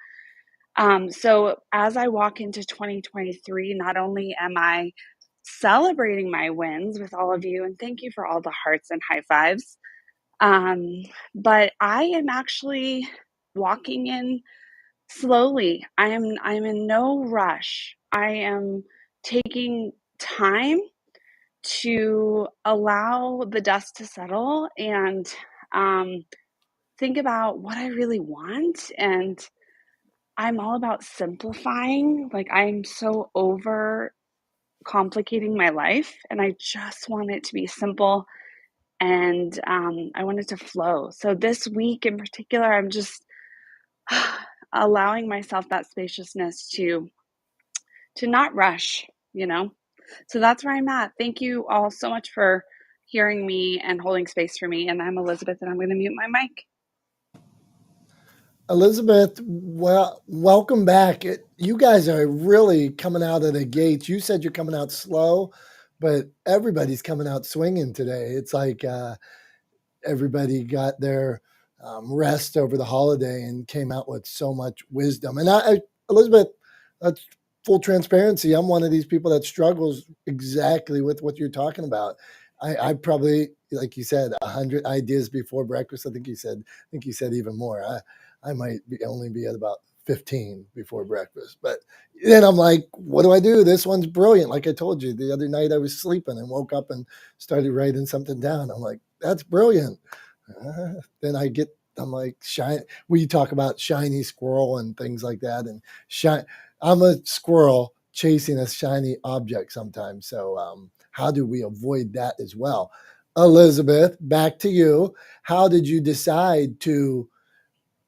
So as I walk into 2023, not only am I celebrating my wins with all of you, and thank you for all the hearts and high fives, but I am actually walking in slowly. I'm in no rush. I am taking time to allow the dust to settle and think about what I really want. And I'm all about simplifying. I'm so over complicating my life, and I just want it to be simple, and I want it to flow. So this week in particular, I'm just allowing myself that spaciousness to not rush, So that's where I'm at. Thank you all so much for hearing me and holding space for me. And I'm Elizabeth, and I'm going to mute my mic.
Elizabeth, well, welcome back. You guys are really coming out of the gates. You said you're coming out slow, but everybody's coming out swinging today. It's like everybody got their rest over the holiday and came out with so much wisdom. And Elizabeth, that's full transparency. I'm one of these people that struggles exactly with what you're talking about. I probably, like you said, 100 ideas before breakfast. I think you said even more. I might only be at about 15 before breakfast. But then I'm like, what do I do? This one's brilliant. Like I told you, the other night I was sleeping and woke up and started writing something down. I'm like, that's brilliant. Then I'm like, we talk about shiny squirrel and things like that. And I'm a squirrel chasing a shiny object sometimes. So how do we avoid that as well? Elizabeth, back to you. How did you decide to,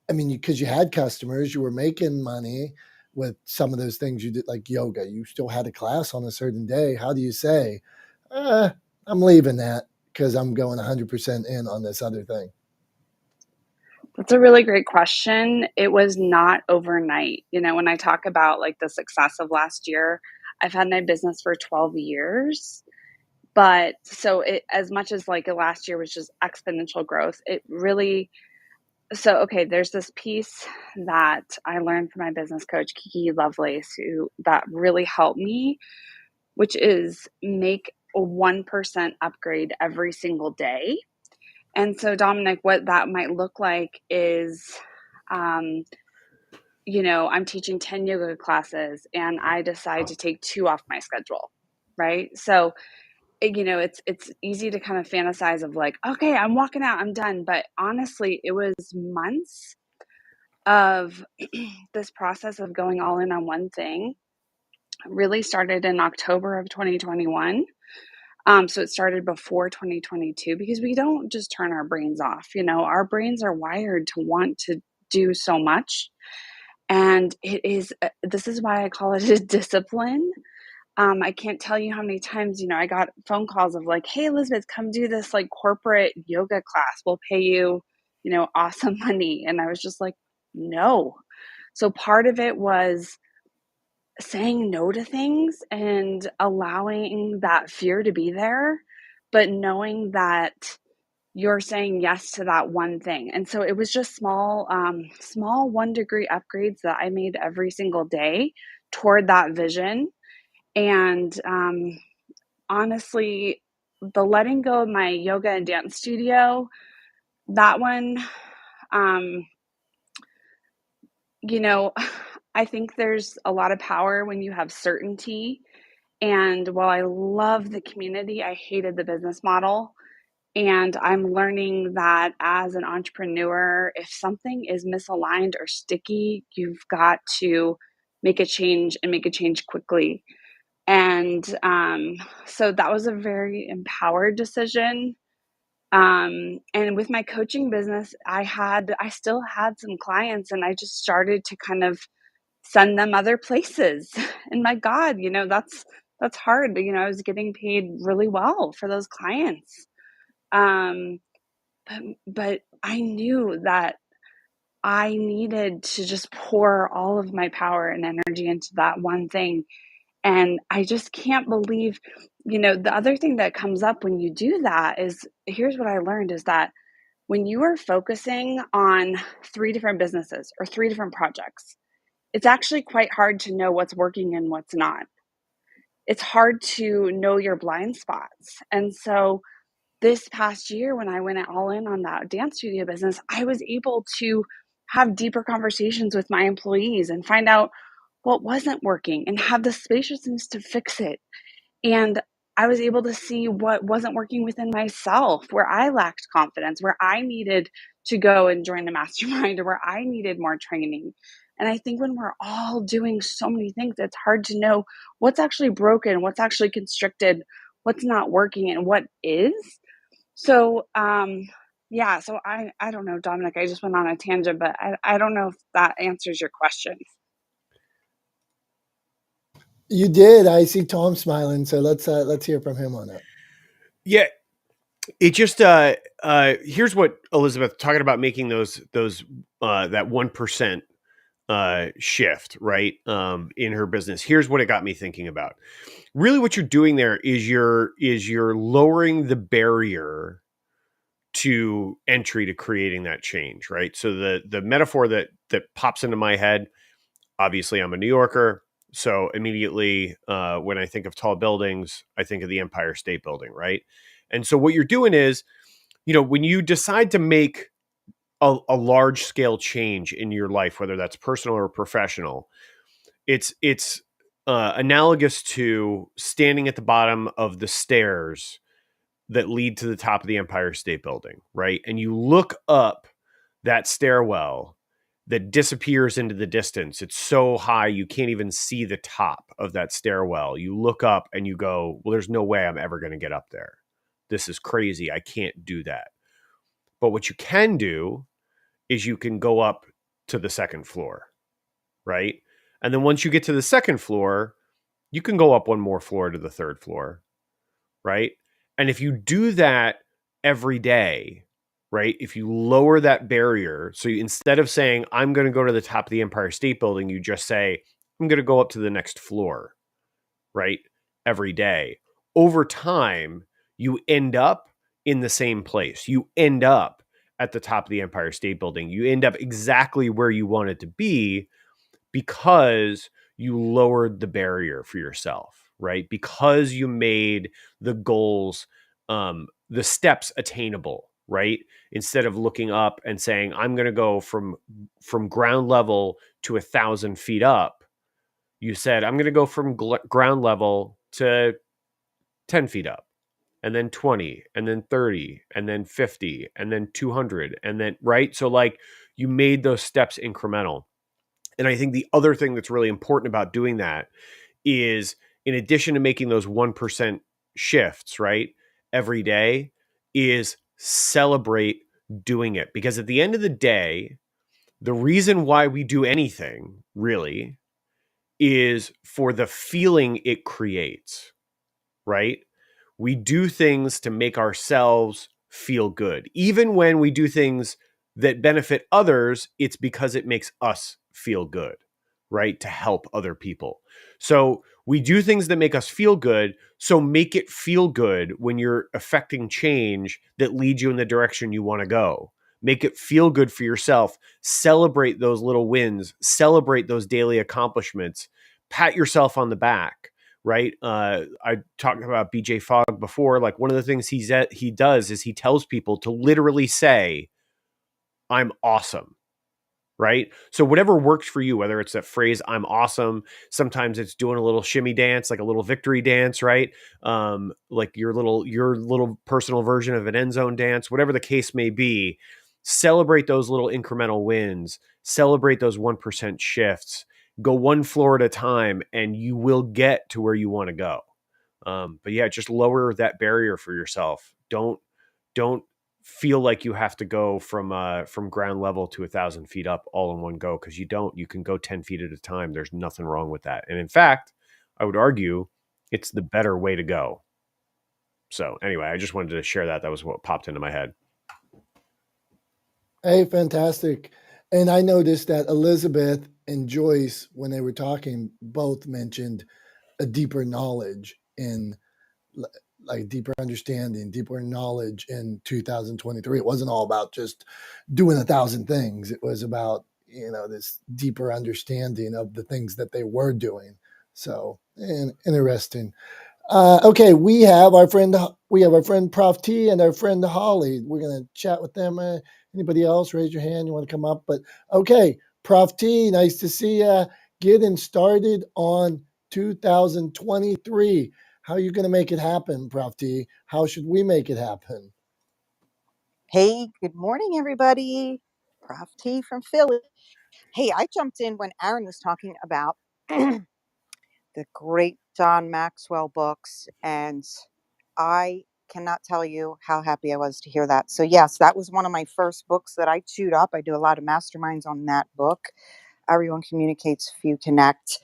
because you had customers, you were making money with some of those things you did, like yoga. You still had a class on a certain day. How do you say, I'm leaving that because I'm going 100% in on this other thing?
That's a really great question. It was not overnight. When I talk about the success of last year, I've had my business for 12 years. But so as much as last year was just exponential growth, it really okay, there's this piece that I learned from my business coach, Kiki Lovelace, that really helped me, which is make a 1% upgrade every single day. And so, Dominick, what that might look like is, I'm teaching 10 yoga classes and I decide to take 2 off my schedule, right? So, it's easy to kind of fantasize of like, okay, I'm walking out, I'm done. But honestly, it was months of this process of going all in on one thing. It really started in October of 2021. So it started before 2022 because we don't just turn our brains off. Our brains are wired to want to do so much. And this is why I call it a discipline. I can't tell you how many times, I got phone calls of like, hey, Elizabeth, come do this like corporate yoga class. We'll pay you, awesome money. And I was just like, no. So part of it was saying no to things and allowing that fear to be there, but knowing that you're saying yes to that one thing. And so it was just small 1-degree upgrades that I made every single day toward that vision. And honestly, the letting go of my yoga and dance studio, that one, I think there's a lot of power when you have certainty. And while I love the community, I hated the business model. And I'm learning that as an entrepreneur, if something is misaligned or sticky, you've got to make a change and make a change quickly. And so that was a very empowered decision. And with my coaching business, I still had some clients, and I just started to kind of send them other places. And my God, that's hard. I was getting paid really well for those clients. But I knew that I needed to just pour all of my power and energy into that one thing. And I just can't believe, the other thing that comes up when you do that is, here's what I learned is that when you are focusing on 3 different businesses or 3 different projects, it's actually quite hard to know what's working and what's not. It's hard to know your blind spots. And so this past year, when I went all in on that dance studio business, I was able to have deeper conversations with my employees and find out what wasn't working and have the spaciousness to fix it. And I was able to see what wasn't working within myself, where I lacked confidence, where I needed to go and join the mastermind, or where I needed more training. And I think when we're all doing so many things, it's hard to know what's actually broken, what's actually constricted, what's not working, and what is. So, so I don't know, Dominick, I just went on a tangent, but I don't know if that answers your question.
You did. I see Tom smiling, so let's hear from him on it.
Yeah, it just here's what Elizabeth talking about, making those that 1% shift, right, in her business. Here's what it got me thinking about. Really, what you're doing there is you're lowering the barrier to entry to creating that change, right? So the metaphor that pops into my head, obviously I'm a New Yorker, so immediately when I think of tall buildings, I think of the Empire State Building, right? And so what you're doing is, when you decide to make a large scale change in your life, whether that's personal or professional, it's analogous to standing at the bottom of the stairs that lead to the top of the Empire State Building, right? And you look up that stairwell that disappears into the distance. It's so high you can't even see the top of that stairwell. You look up and you go, well, there's no way I'm ever going to get up there. This is crazy. I can't do that. But what you can do is you can go up to the second floor, right? And then once you get to the second floor, you can go up one more floor to the third floor, right? And if you do that every day, right, if you lower that barrier, so instead of saying, I'm going to go to the top of the Empire State Building, you just say, I'm going to go up to the next floor, right, every day. Over time, you end up in the same place. You end up at the top of the Empire State Building. You end up exactly where you wanted to be because you lowered the barrier for yourself, right? Because you made the goals, the steps attainable, right? Instead of looking up and saying, I'm going to go from ground level to 1,000 feet up, you said, I'm going to go from ground level to 10 feet up, and then 20, and then 30, and then 50, and then 200, and then, right? So like you made those steps incremental. And I think the other thing that's really important about doing that is, in addition to making those 1% shifts, right, every day, is celebrate doing it. Because at the end of the day, the reason why we do anything really is for the feeling it creates, right? We do things to make ourselves feel good. Even when we do things that benefit others, it's because it makes us feel good, right? To help other people. So we do things that make us feel good. So make it feel good when you're affecting change that leads you in the direction you want to go. Make it feel good for yourself. Celebrate those little wins. Celebrate those daily accomplishments. Pat yourself on the back, right? I talked about BJ Fogg before. Like, one of the things he does is he tells people to literally say, I'm awesome. Right? So whatever works for you, whether it's that phrase, I'm awesome, sometimes it's doing a little shimmy dance, like a little victory dance, right? Like your little personal version of an end zone dance, whatever the case may be. Celebrate those little incremental wins, celebrate those 1% shifts, go one floor at a time, and you will get to where you want to go. But yeah, just lower that barrier for yourself. Don't feel like you have to go from ground level to 1,000 feet up all in one go, because you don't. You can go 10 feet at a time. There's nothing wrong with that. And in fact, I would argue it's the better way to go. So anyway, I just wanted to share that. That was what popped into my head.
Hey, fantastic. And I noticed that Elizabeth and Joyce, when they were talking, both mentioned a deeper knowledge in, like, deeper understanding, deeper knowledge in 2023. It wasn't all about just doing 1,000 things. It was about, this deeper understanding of the things that they were doing. So, interesting. Okay, we have our friend Prof T and our friend Holly. We're gonna chat with them. Anybody else? Raise your hand. You want to come up? But okay, Prof T, nice to see you. Getting started on 2023. How are you going to make it happen, Prof T? How should we make it happen?
Hey, good morning, everybody. Prof T from Philly. Hey, I jumped in when Aaron was talking about the great John Maxwell books, and I cannot tell you how happy I was to hear that. So yes, that was one of my first books that I chewed up. I do a lot of masterminds on that book. Everyone Communicates, Few Connect.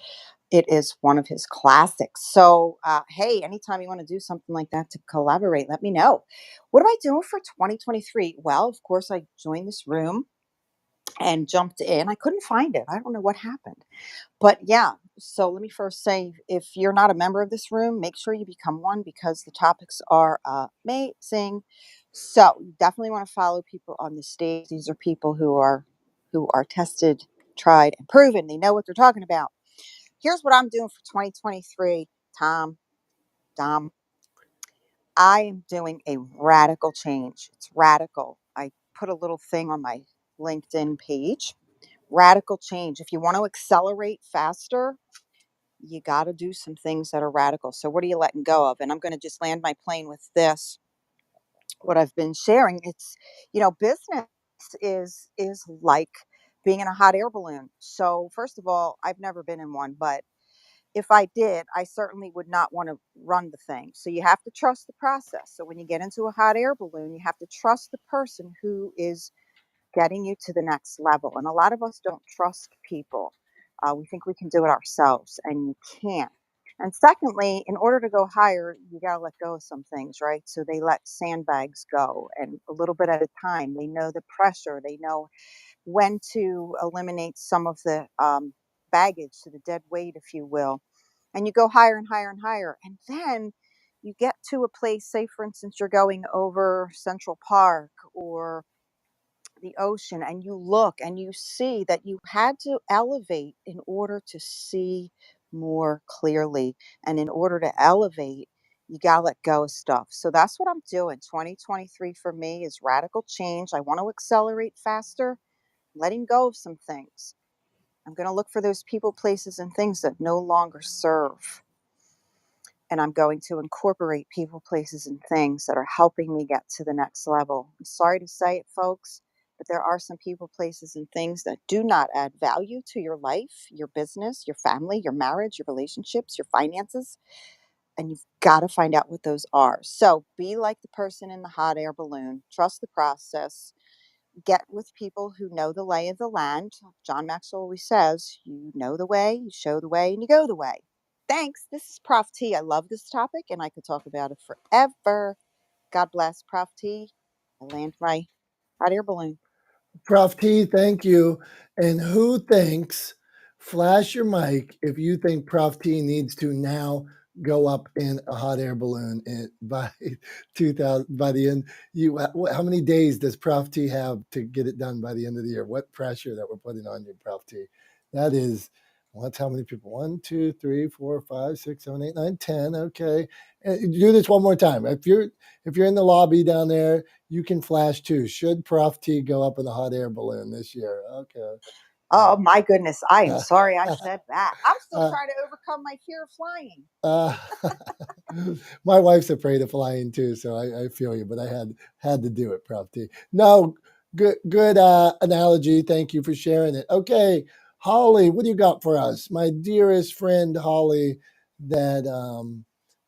It is one of his classics. So, hey, anytime you want to do something like that to collaborate, let me know. What am I doing for 2023? Well, of course, I joined this room and jumped in. I couldn't find it. I don't know what happened. But yeah, so let me first say, if you're not a member of this room, make sure you become one, because the topics are amazing. So you definitely want to follow people on the stage. These are people who are tested, tried, and proven. They know what they're talking about. Here's what I'm doing for 2023, Dom. I am doing a radical change. It's radical. I put a little thing on my LinkedIn page. Radical change. If you want to accelerate faster, you got to do some things that are radical. So what are you letting go of? And I'm going to just land my plane with this. What I've been sharing, it's, business is like being in a hot air balloon. So first of all, I've never been in one, but if I did, I certainly would not want to run the thing. So you have to trust the process. So when you get into a hot air balloon, you have to trust the person who is getting you to the next level. And a lot of us don't trust people. We think we can do it ourselves, and you can't. And secondly, in order to go higher, you got to let go of some things, right? So they let sandbags go, and a little bit at a time. They know the pressure. They know when to eliminate some of the baggage, so the dead weight, if you will. And you go higher and higher and higher. And then you get to a place, say, for instance, you're going over Central Park, or the ocean and you look and you see that you had to elevate in order to see more clearly. And in order to elevate, you got to let go of stuff. So that's what I'm doing. 2023 for me is radical change. I want to accelerate faster, letting go of some things. I'm going to look for those people, places, and things that no longer serve. And I'm going to incorporate people, places, and things that are helping me get to the next level. I'm sorry to say it, folks, but there are some people, places, and things that do not add value to your life, your business, your family, your marriage, your relationships, your finances. And you've got to find out what those are. So be like the person in the hot air balloon. Trust the process. Get with people who know the lay of the land. John Maxwell always says, you know the way, you show the way, and you go the way. Thanks. This is Prof T. I love this topic and I could talk about it forever. God bless Prof T. I land my hot air balloon.
Prof T, thank you. And who thinks, flash your mic if you think Prof T needs to now go up in a hot air balloon by 2000, by the end. How many days does Prof T have to get it done by the end of the year? What pressure that we're putting on you, Prof T? That is, what's how many people? 1, 2, 3, 4, 5, 6, 7, 8, 9, 10. Okay. And do this one more time. If you're in the lobby down there, you can flash too. Should Prof T go up in the hot air balloon this year? Okay.
Oh my goodness. I am
Uh,
sorry I said that. I'm still
uh,
trying to overcome my fear of flying.
uh, my wife's afraid of flying too, so I feel you, but I had to do it, Prof T. No, good analogy. Thank you for sharing it. Okay, Holly, what do you got for us? My dearest friend Holly, that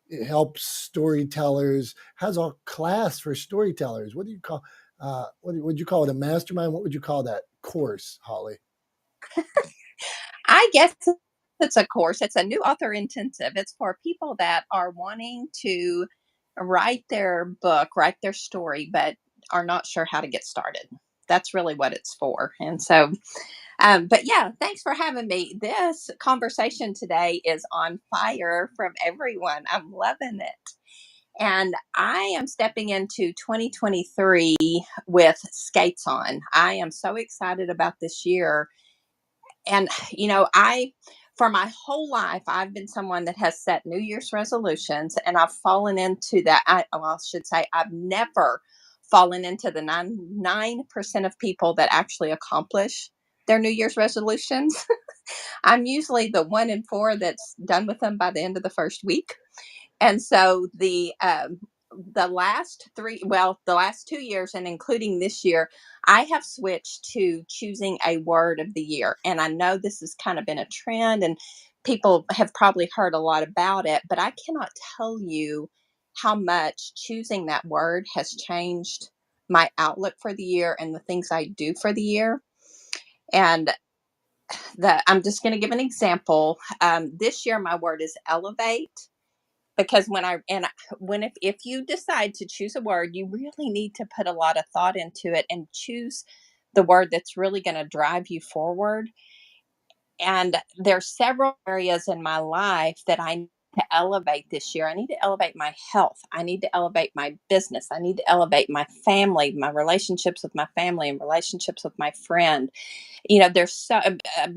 it helps storytellers, has a class for storytellers. What do you call what would you call it, a mastermind? What would you call that course, Holly?
I guess it's a course. It's a new author intensive. It's for people that are wanting to write their book, write their story, but are not sure how to get started. That's really what it's for. And so, but yeah, thanks for having me. This conversation today is on fire from everyone. I'm loving it. And I am stepping into 2023 with skates on. I am so excited about this year. And for my whole life I've been someone that has set New Year's resolutions, and I've fallen into that. I should say I've never fallen into the 9% of people that actually accomplish their New Year's resolutions. I'm usually the 1 in 4 that's done with them by the end of the first week. And so the last 2 years, and including this year, I have switched to choosing a word of the year. And I know this has kind of been a trend, and people have probably heard a lot about it, but I cannot tell you how much choosing that word has changed my outlook for the year and the things I do for the year. And I'm just going to give an example. This year, my word is elevate, because if you decide to choose a word, you really need to put a lot of thought into it and choose the word that's really going to drive you forward. And there's several areas in my life that I need to elevate this year. I need to elevate my health. I need to elevate my business. I need to elevate my family, my relationships with my family, and relationships with my friend. There's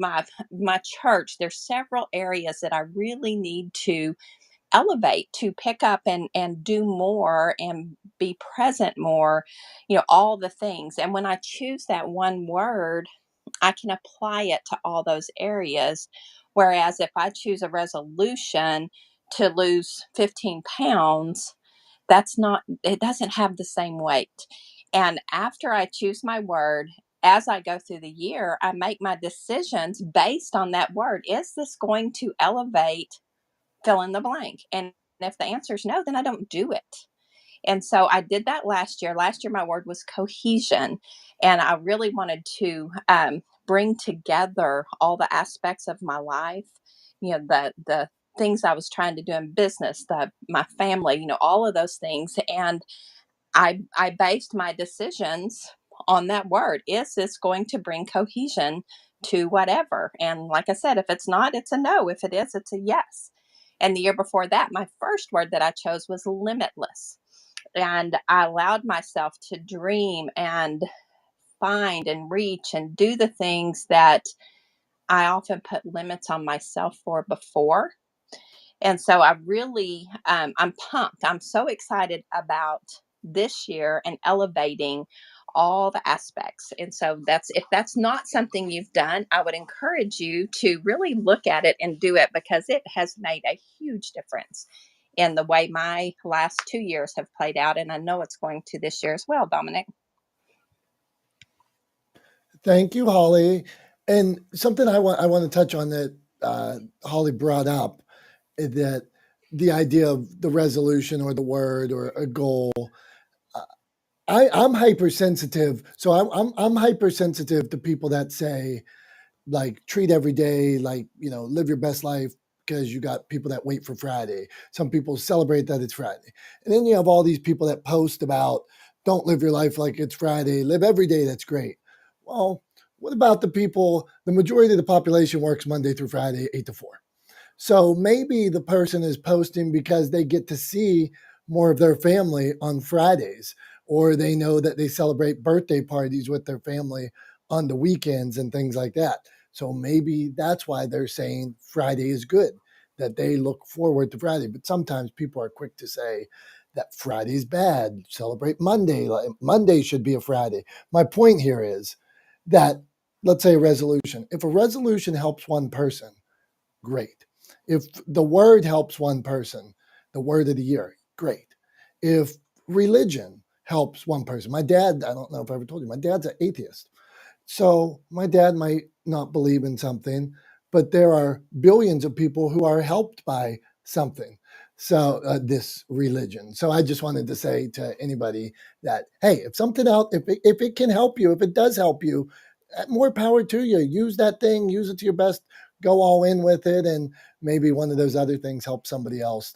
my church. There's several areas that I really need to elevate, to pick up and do more and be present more, all the things. And when I choose that one word, I can apply it to all those areas. Whereas if I choose a resolution to lose 15 pounds, it doesn't have the same weight. And after I choose my word, as I go through the year, I make my decisions based on that word. Is this going to elevate, fill in the blank? And if the answer is no, then I don't do it. And so I did that last year. Last year, my word was cohesion. And I really wanted to bring together all the aspects of my life, the things I was trying to do in business, my family, all of those things. And I based my decisions on that word. Is this going to bring cohesion to whatever? And like I said, if it's not, it's a no. If it is, it's a yes. And the year before that, my first word that I chose was limitless. And I allowed myself to dream and find and reach and do the things that I often put limits on myself for before. And so I really, I'm pumped. I'm so excited about this year and elevating all the aspects. And so if that's not something you've done, I would encourage you to really look at it and do it, because it has made a huge difference in the way my last 2 years have played out. And I know it's going to this year as well, Dominick.
Thank you, Holly. And something I want to touch on that Holly brought up, that the idea of the resolution or the word or a goal. I'm hypersensitive, so I'm hypersensitive to people that say, like, treat every day like, live your best life, because you got people that wait for Friday. Some people celebrate that it's Friday, and then you have all these people that post about, don't live your life like it's Friday, live every day. That's great. Well, what about the people? The majority of the population works Monday through Friday, 8 to 4. So maybe the person is posting because they get to see more of their family on Fridays, or they know that they celebrate birthday parties with their family on the weekends and things like that. So maybe that's why they're saying Friday is good, that they look forward to Friday. But sometimes people are quick to say that Friday is bad. Celebrate Monday. Like Monday should be a Friday. My point here is that, let's say, a resolution. If a resolution helps one person, great. If the word helps one person, the word of the year, great. If religion helps one person, my dad, I don't know if I ever told you, my dad's an atheist. So my dad might not believe in something, but there are billions of people who are helped by something. So this religion. So I just wanted to say to anybody that, hey, if something else, if it can help you, if it does help you, more power to you. Use that thing, use it to your best, go all in with it. And maybe one of those other things helps somebody else.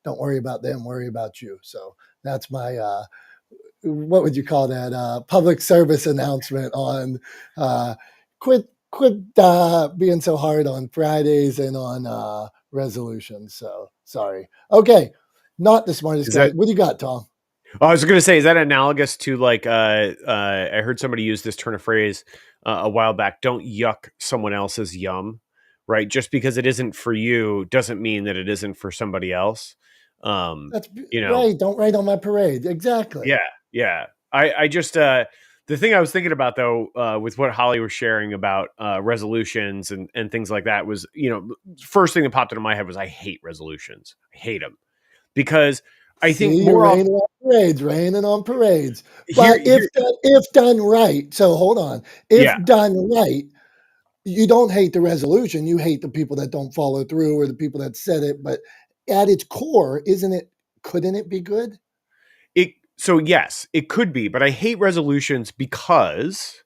Don't worry about them, worry about you. So that's my, what would you call that? Public service announcement on quit being so hard on Fridays and on resolutions. So sorry. Okay. Not the smartest
Is
guy.
that?
What do you got, Tom?
I was going to say, is that analogous to like? I heard somebody use this turn of phrase a while back. Don't yuck someone else's yum, right? Just because it isn't for you doesn't mean that it isn't for somebody else.
That's
You know,
right. Don't write on my parade. Exactly.
yeah, yeah. I just the thing I was thinking about though, with what Holly was sharing about resolutions and things like that was, first thing that popped into my head was I hate resolutions. I hate them because I think
See, you're
more often
raining on parades.
here,
But
here,
if done right, so hold on. If
yeah,
done right, you don't hate the resolution. You hate the people that don't follow through or the people that said it. But at its core, couldn't it be good?
so yes, it could be, but I hate resolutions because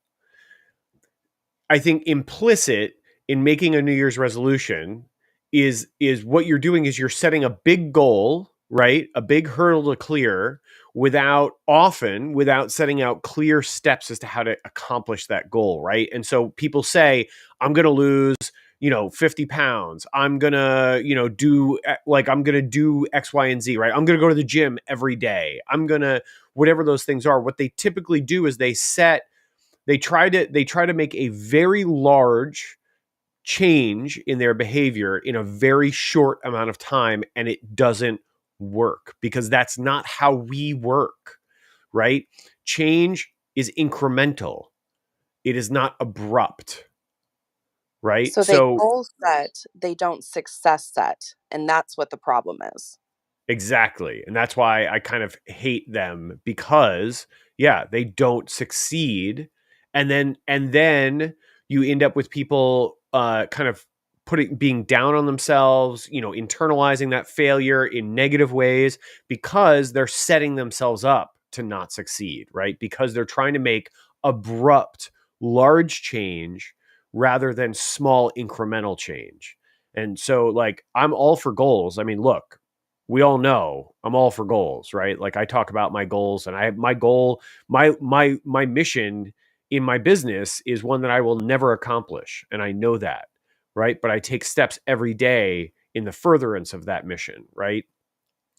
I think implicit in making a New Year's resolution is what you're doing is you're setting a big goal, right? A big hurdle to clear without setting out clear steps as to how to accomplish that goal, right? And so people say, I'm going to lose 50 pounds. I'm going to, I'm going to do X, Y, and Z, right? I'm going to go to the gym every day. I'm going to, whatever those things are. What they typically do is they try to make a very large change in their behavior in a very short amount of time, and it doesn't work because that's not how we work, right? Change is incremental. It is not abrupt, right?
So they
So
goal set, they don't success set, and that's what the problem is.
exactly. And that's why I kind of hate them because yeah, they don't succeed. And then you end up with people kind of being down on themselves, internalizing that failure in negative ways because they're setting themselves up to not succeed, right? Because they're trying to make abrupt, large change rather than small incremental change. And so like I'm all for goals. I mean, look, we all know I'm all for goals, right? Like I talk about my goals and I have my goal, my mission in my business is one that I will never accomplish. And I know that, right? But I take steps every day in the furtherance of that mission, right?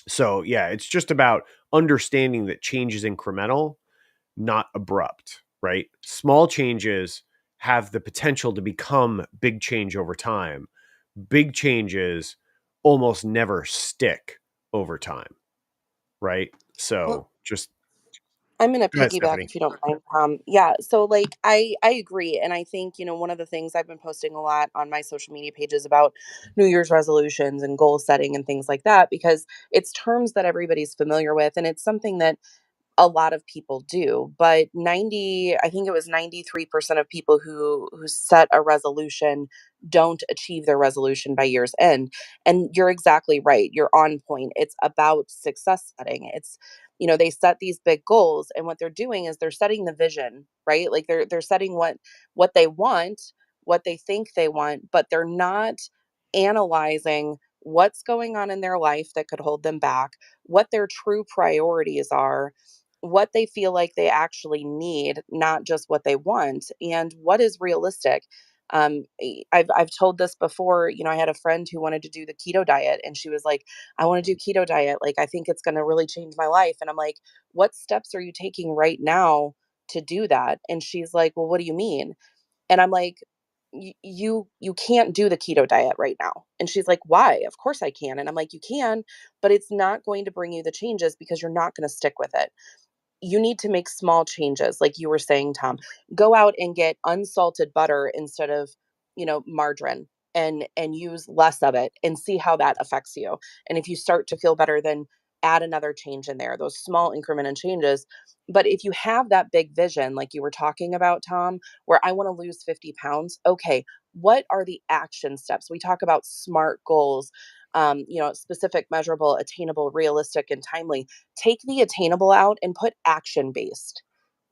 So yeah, it's just about understanding that change is incremental, not abrupt. right? Small changes have the potential to become big change over time. Big changes almost never stick over time, right? So just
I'm going to
go ahead,
piggyback
Stephanie.
if you don't mind. Yeah. So like, I agree. And I think, one of the things I've been posting a lot on my social media pages about New Year's resolutions and goal setting and things like that, because it's terms that everybody's familiar with. And it's something that a lot of people do, but I think it was 93% of people who set a resolution don't achieve their resolution by year's end. And you're exactly right. You're on point. It's about success setting. They set these big goals, and what they're doing is they're setting the vision, right? Like they're setting what they want, what they think they want, but they're not analyzing what's going on in their life that could hold them back, what their true priorities are, what they feel like they actually need, not just what they want, and what is realistic. I've told this before. I had a friend who wanted to do the keto diet, and she was like, "I want to do keto diet. Like, I think it's going to really change my life." And I'm like, "What steps are you taking right now to do that?" And she's like, "Well, what do you mean?" And I'm like, You can't do the keto diet right now." And she's like, "Why? Of course I can." And I'm like, "You can, but it's not going to bring you the changes because you're not going to stick with it. You need to make small changes, like you were saying, Tom. Go out and get unsalted butter instead of, margarine, and use less of it, and see how that affects you. And if you start to feel better, then add another change in there, those small incremental changes. But if you have that big vision, like you were talking about, Tom, where I want to lose 50 pounds, okay, what are the action steps? We talk about SMART goals, specific, measurable, attainable, realistic, and timely. Take the attainable out and put action based.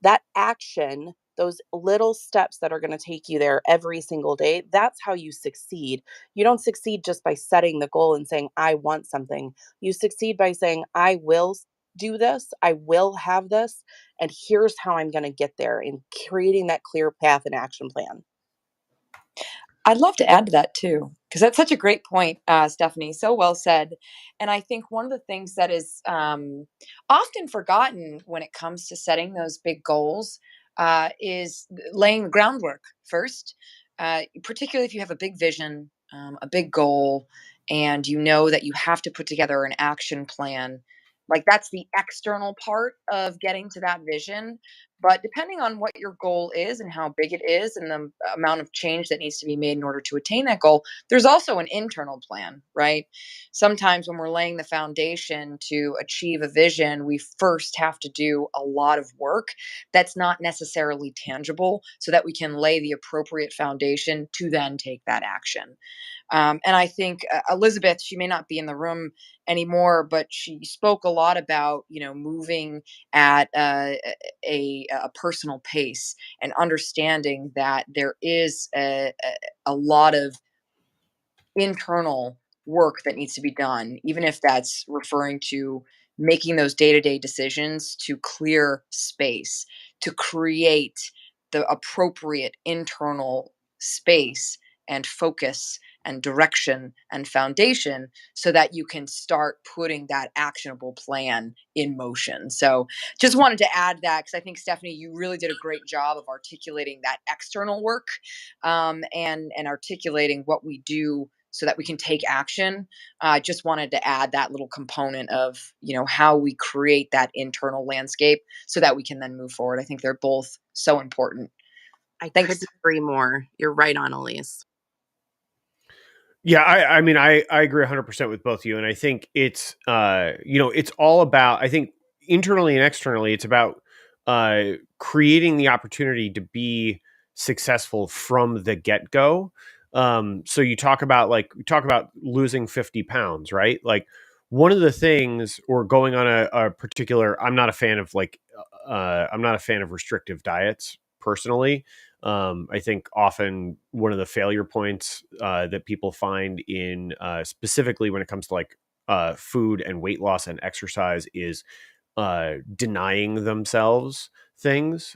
That action, those little steps that are going to take you there every single day, that's how you succeed. You don't succeed just by setting the goal and saying, I want something. You succeed by saying, I will do this, I will have this, and here's how I'm going to get there, and creating that clear path and action plan.
I'd love to add to that too, because that's such a great point, Stephanie. So well said. And I think one of the things that is often forgotten when it comes to setting those big goals is laying the groundwork first, particularly if you have a big vision, a big goal, and you know that you have to put together an action plan. Like that's the external part of getting to that vision. But depending on what your goal is and how big it is and the amount of change that needs to be made in order to attain that goal, there's also an internal plan, right? Sometimes when we're laying the foundation to achieve a vision, we first have to do a lot of work that's not necessarily tangible so that we can lay the appropriate foundation to then take that action. And I think Elizabeth, she may not be in the room anymore, but she spoke a lot about, moving at a personal pace and understanding that there is a lot of internal work that needs to be done, even if that's referring to making those day-to-day decisions to clear space, to create the appropriate internal space and focus and direction and foundation so that you can start putting that actionable plan in motion. So just wanted to add that because I think, Stephanie, you really did a great job of articulating that external work, and articulating what we do so that we can take action. I just wanted to add that little component of, how we create that internal landscape so that we can then move forward. I think they're both so important.
Couldn't agree more. You're right on, Elise.
Yeah, I mean, I agree 100% with both of you. And I think it's, it's all about, I think internally and externally, it's about creating the opportunity to be successful from the get-go. So you talk about losing 50 pounds, right? Like one of the things, or going on a particular, I'm not a fan of restrictive diets personally. I think often one of the failure points that people find in specifically when it comes to food and weight loss and exercise is denying themselves things,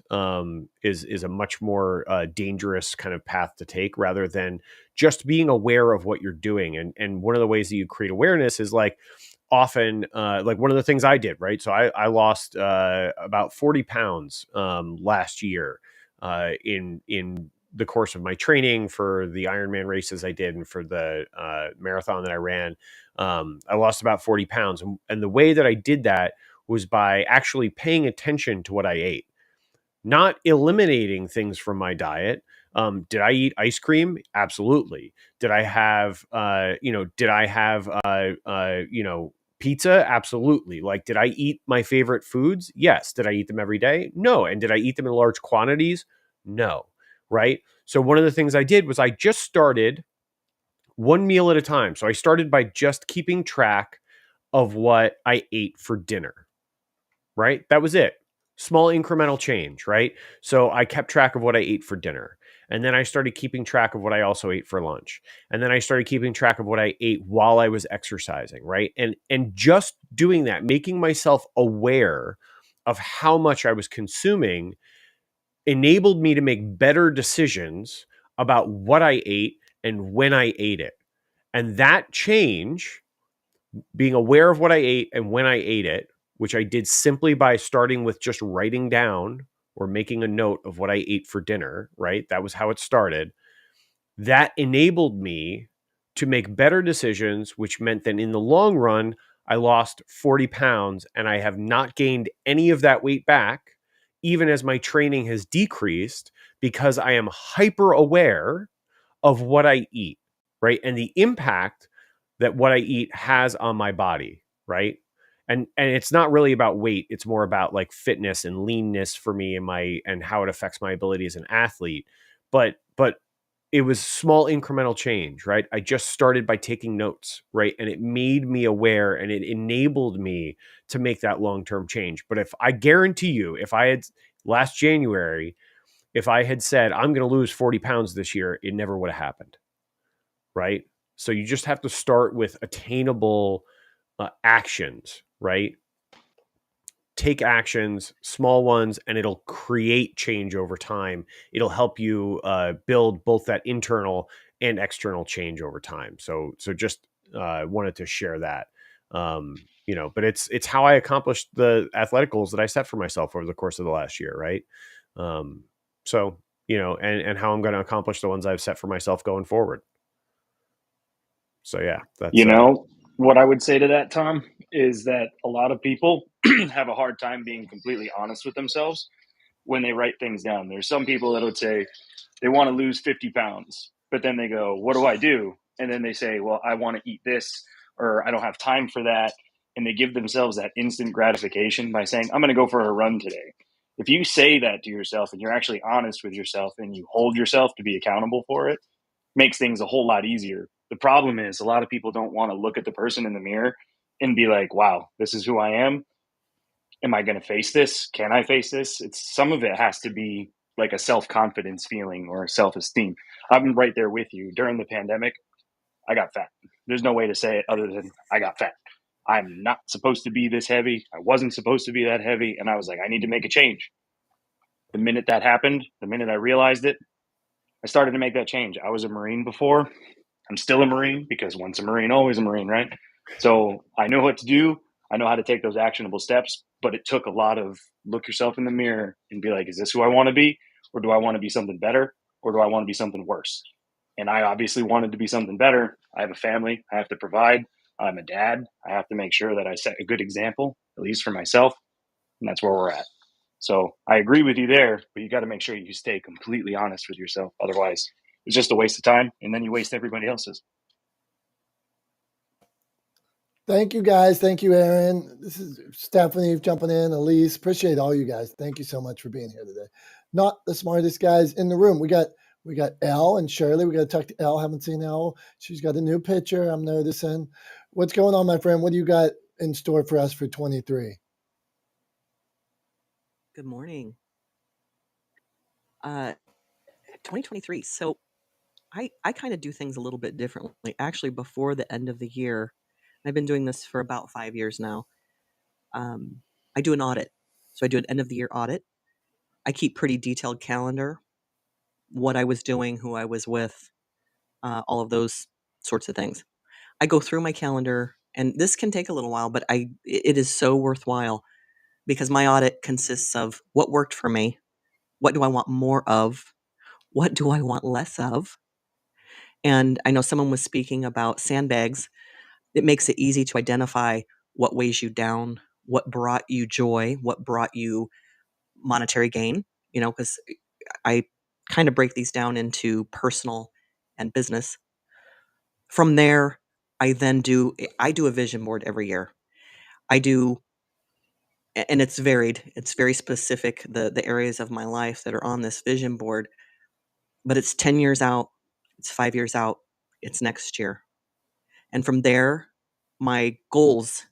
is a much more dangerous kind of path to take, rather than just being aware of what you're doing. And one of the ways that you create awareness is like, often like one of the things I did, right? So I lost about 40 pounds last year in the course of my training for the Ironman races I did and for the marathon that I ran. I lost about 40 pounds. And the way that I did that was by actually paying attention to what I ate, not eliminating things from my diet. Did I eat ice cream? Absolutely. Did I have, pizza? Absolutely. Like, did I eat my favorite foods? Yes. Did I eat them every day? No. And did I eat them in large quantities? No. Right. So one of the things I did was I just started one meal at a time. So I started by just keeping track of what I ate for dinner. Right. That was it. Small incremental change, right? So I kept track of what I ate for dinner. And then I started keeping track of what I also ate for lunch. And then I started keeping track of what I ate while I was exercising, right? And just doing that, making myself aware of how much I was consuming enabled me to make better decisions about what I ate and when I ate it. And that change, being aware of what I ate and when I ate it, which I did simply by starting with just writing down or making a note of what I ate for dinner, right? That was how it started. That enabled me to make better decisions, which meant that in the long run, I lost 40 pounds and I have not gained any of that weight back, even as my training has decreased, because I am hyper aware of what I eat, right? And the impact that what I eat has on my body, right? And it's not really about weight, it's more about like fitness and leanness for me and how it affects my ability as an athlete. But it was small incremental change, right? I just started by taking notes, right? And it made me aware and it enabled me to make that long-term change. But if I guarantee you, if I had last January, if I had said, I'm going to lose 40 pounds this year, it never would have happened, right? So you just have to start with attainable actions, right? Take actions, small ones, and it'll create change over time. It'll help you build both that internal and external change over time. So just wanted to share that. But it's how I accomplished the athletic goals that I set for myself over the course of the last year, right? And how I'm going to accomplish the ones I've set for myself going forward. So yeah, that's
What I would say to that, Tom, is that a lot of people have a hard time being completely honest with themselves when they write things down. There's some people that would say they want to lose 50 pounds, but then they go, what do I do? And then they say, well, I want to eat this, or I don't have time for that. And they give themselves that instant gratification by saying, I'm going to go for a run today. If you say that to yourself and you're actually honest with yourself and you hold yourself to be accountable for it, makes things a whole lot easier. The problem is a lot of people don't want to look at the person in the mirror and be like, wow, this is who I am. Am I going to face this? Can I face this? Some of it has to be like a self-confidence feeling or self-esteem. I'm right there with you. During the pandemic, I got fat. There's no way to say it other than I got fat. I'm not supposed to be this heavy. I wasn't supposed to be that heavy. And I was like, I need to make a change. The minute that happened, the minute I realized it, I started to make that change. I was a Marine before. I'm still a Marine because once a Marine, always a Marine, right? So I know what to do. I know how to take those actionable steps, but it took a lot of look yourself in the mirror and be like, is this who I want to be? Or do I want to be something better? Or do I want to be something worse? And I obviously wanted to be something better. I have a family. I have to provide. I'm a dad. I have to make sure that I set a good example, at least for myself. And that's where we're at. So I agree with you there, but you got to make sure you stay completely honest with yourself. Otherwise, it's just a waste of time, and then you waste everybody else's.
Thank you, guys. Thank you, Aaron. This is Stephanie jumping in, Elise. Appreciate all you guys. Thank you so much for being here today. Not the smartest guys in the room. We got Elle and Shirley. We got to talk to Elle. Haven't seen Elle. She's got a new picture, I'm noticing. What's going on, my friend? What do you got in store for us for 23?
Good morning. 2023. So I kind of do things a little bit differently. Actually, before the end of the year, I've been doing this for about 5 years now. I do an audit. So I do an end of the year audit. I keep pretty detailed calendar, what I was doing, who I was with, all of those sorts of things. I go through my calendar And this can take a little while, but it is so worthwhile because my audit consists of what worked for me, what do I want more of, what do I want less of. And I know someone was speaking about sandbags. It makes it easy to identify what weighs you down, what brought you joy, what brought you monetary gain, because I kind of break these down into personal and business. From there, I do a vision board every year. And it's varied. It's very specific, the areas of my life that are on this vision board, but it's 10 years out, it's 5 years out, it's next year. And from there, my goals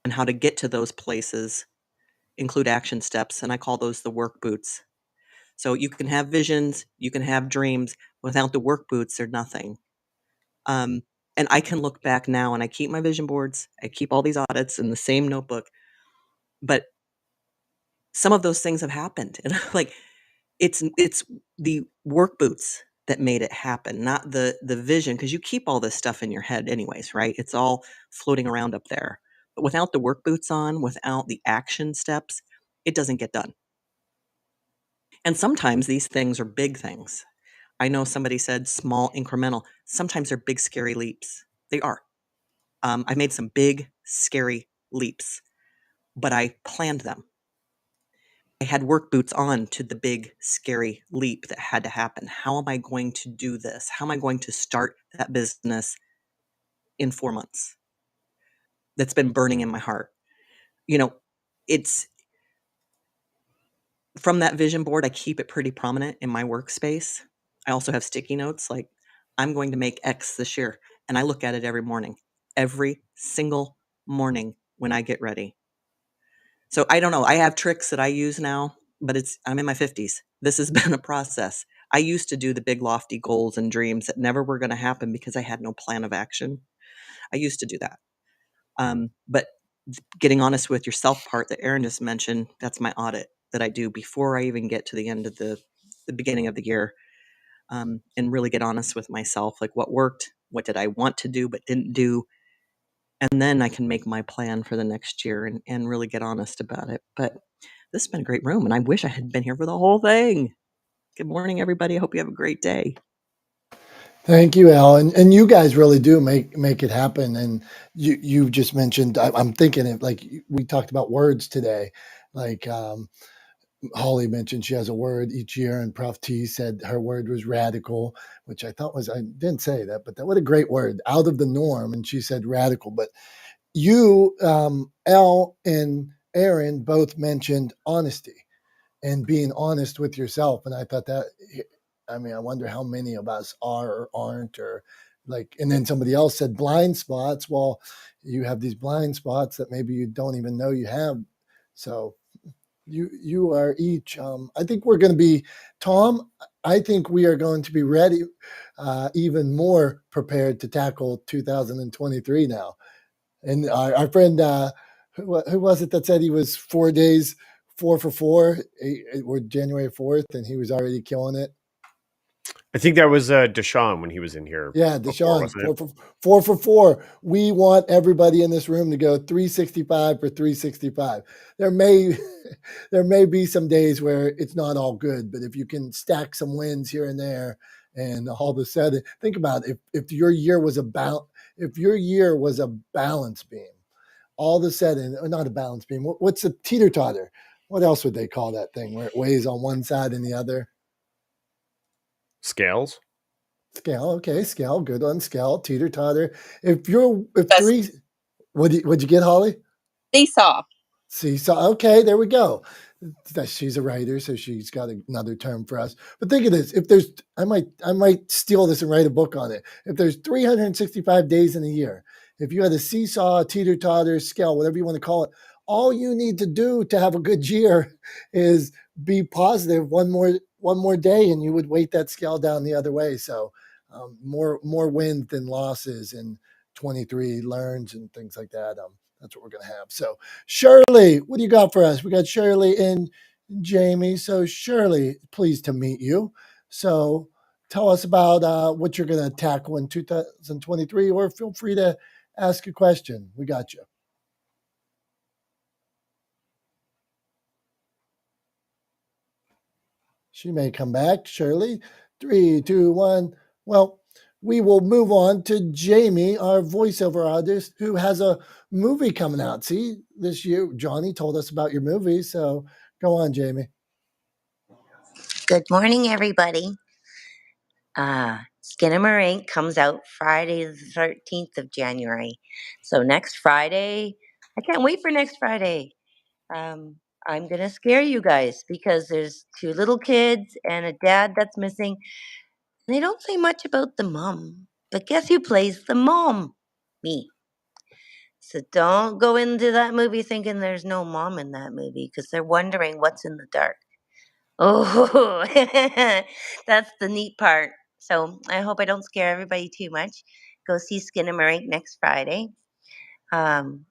and how to get to those places include action steps, and I call those the work boots. So you can have visions, you can have dreams. Without the work boots, they're nothing. And I can look back now, and I keep my vision boards. I keep all these audits in the same notebook. But some of those things have happened, and like it's the work boots that made it happen, not the vision, because you keep all this stuff in your head anyways, right? It's all floating around up there. But without the work boots on, without the action steps, it doesn't get done. And sometimes these things are big things. I know somebody said small incremental. Sometimes they're big, scary leaps. They are. I made some big, scary leaps, but I planned them. I had work boots on to the big, scary leap that had to happen. How am I going to do this? How am I going to start that business in 4 months? That's been burning in my heart. It's from that vision board, I keep it pretty prominent in my workspace. I also have sticky notes like, I'm going to make X this year. And I look at it every single morning when I get ready. So I don't know. I have tricks that I use now, but I'm in my 50s. This has been a process. I used to do the big lofty goals and dreams that never were going to happen because I had no plan of action. I used to do that. But getting honest with yourself part that Erin just mentioned, that's my audit that I do before I even get to the end of the beginning of the year, and really get honest with myself, like what worked, what did I want to do but didn't do, and then I can make my plan for the next year and really get honest about it. But this has been a great room, and I wish I had been here for the whole thing. Good morning, everybody. I hope you have a great day.
Thank you, Al, and you guys really do make it happen. And you just mentioned, I'm thinking it like we talked about words today, like Holly mentioned she has a word each year, and Prof T said her word was radical, which I didn't say that, but what a great word, out of the norm. And she said radical. But you, Al and Erin both mentioned honesty and being honest with yourself. And I thought I wonder how many of us are or aren't, or like, and then somebody else said blind spots. Well, you have these blind spots that maybe you don't even know you have. So you are each, I think we're going to be, Tom, I think we are going to be ready, even more prepared to tackle 2023 now. And our friend, who was it that said he was 4 days, 4 for 4, or January 4th, and he was already killing it?
I think that was Deshaun when he was in here.
Yeah,
before,
Deshaun,
wasn't it?
4 for 4. We want everybody in this room to go 365 for 365. There may be some days where it's not all good, but if you can stack some wins here and there, and all of a sudden, think about it, if your year was a balance beam, all of a sudden, or not a balance beam, what's a teeter-totter? What else would they call that thing where it weighs on one side and the other?
Scales.
Scale, okay, scale, good on scale, teeter-totter. If three, what'd you get, Holly?
Seesaw.
Seesaw, okay, there we go. She's a writer, so she's got another term for us. But think of this: I might steal this and write a book on it. If there's 365 days in a year, if you had a seesaw, teeter-totter, scale, whatever you want to call it, all you need to do to have a good year is be positive one more day, and you would weight that scale down the other way. So more wins than losses, and 23 learns and things like that. That's what we're going to have. So Shirley, what do you got for us? We got Shirley and Jamie. So Shirley, pleased to meet you. So tell us about what you're going to tackle in 2023, or feel free to ask a question. We got you. She may come back. Shirley, 3, 2, 1. Well, we will move on to Jamie, our voiceover artist, who has a movie coming out. See, this year, Johnny told us about your movie. So go on, Jamie.
Good morning, everybody. Skinamarink comes out Friday the 13th of January. So next Friday, I can't wait for next Friday. I'm going to scare you guys because there's 2 little kids and a dad that's missing. They don't say much about the mom. But guess who plays the mom? Me. So don't go into that movie thinking there's no mom in that movie because they're wondering what's in the dark. Oh, that's the neat part. So I hope I don't scare everybody too much. Go see Skinamarink next Friday.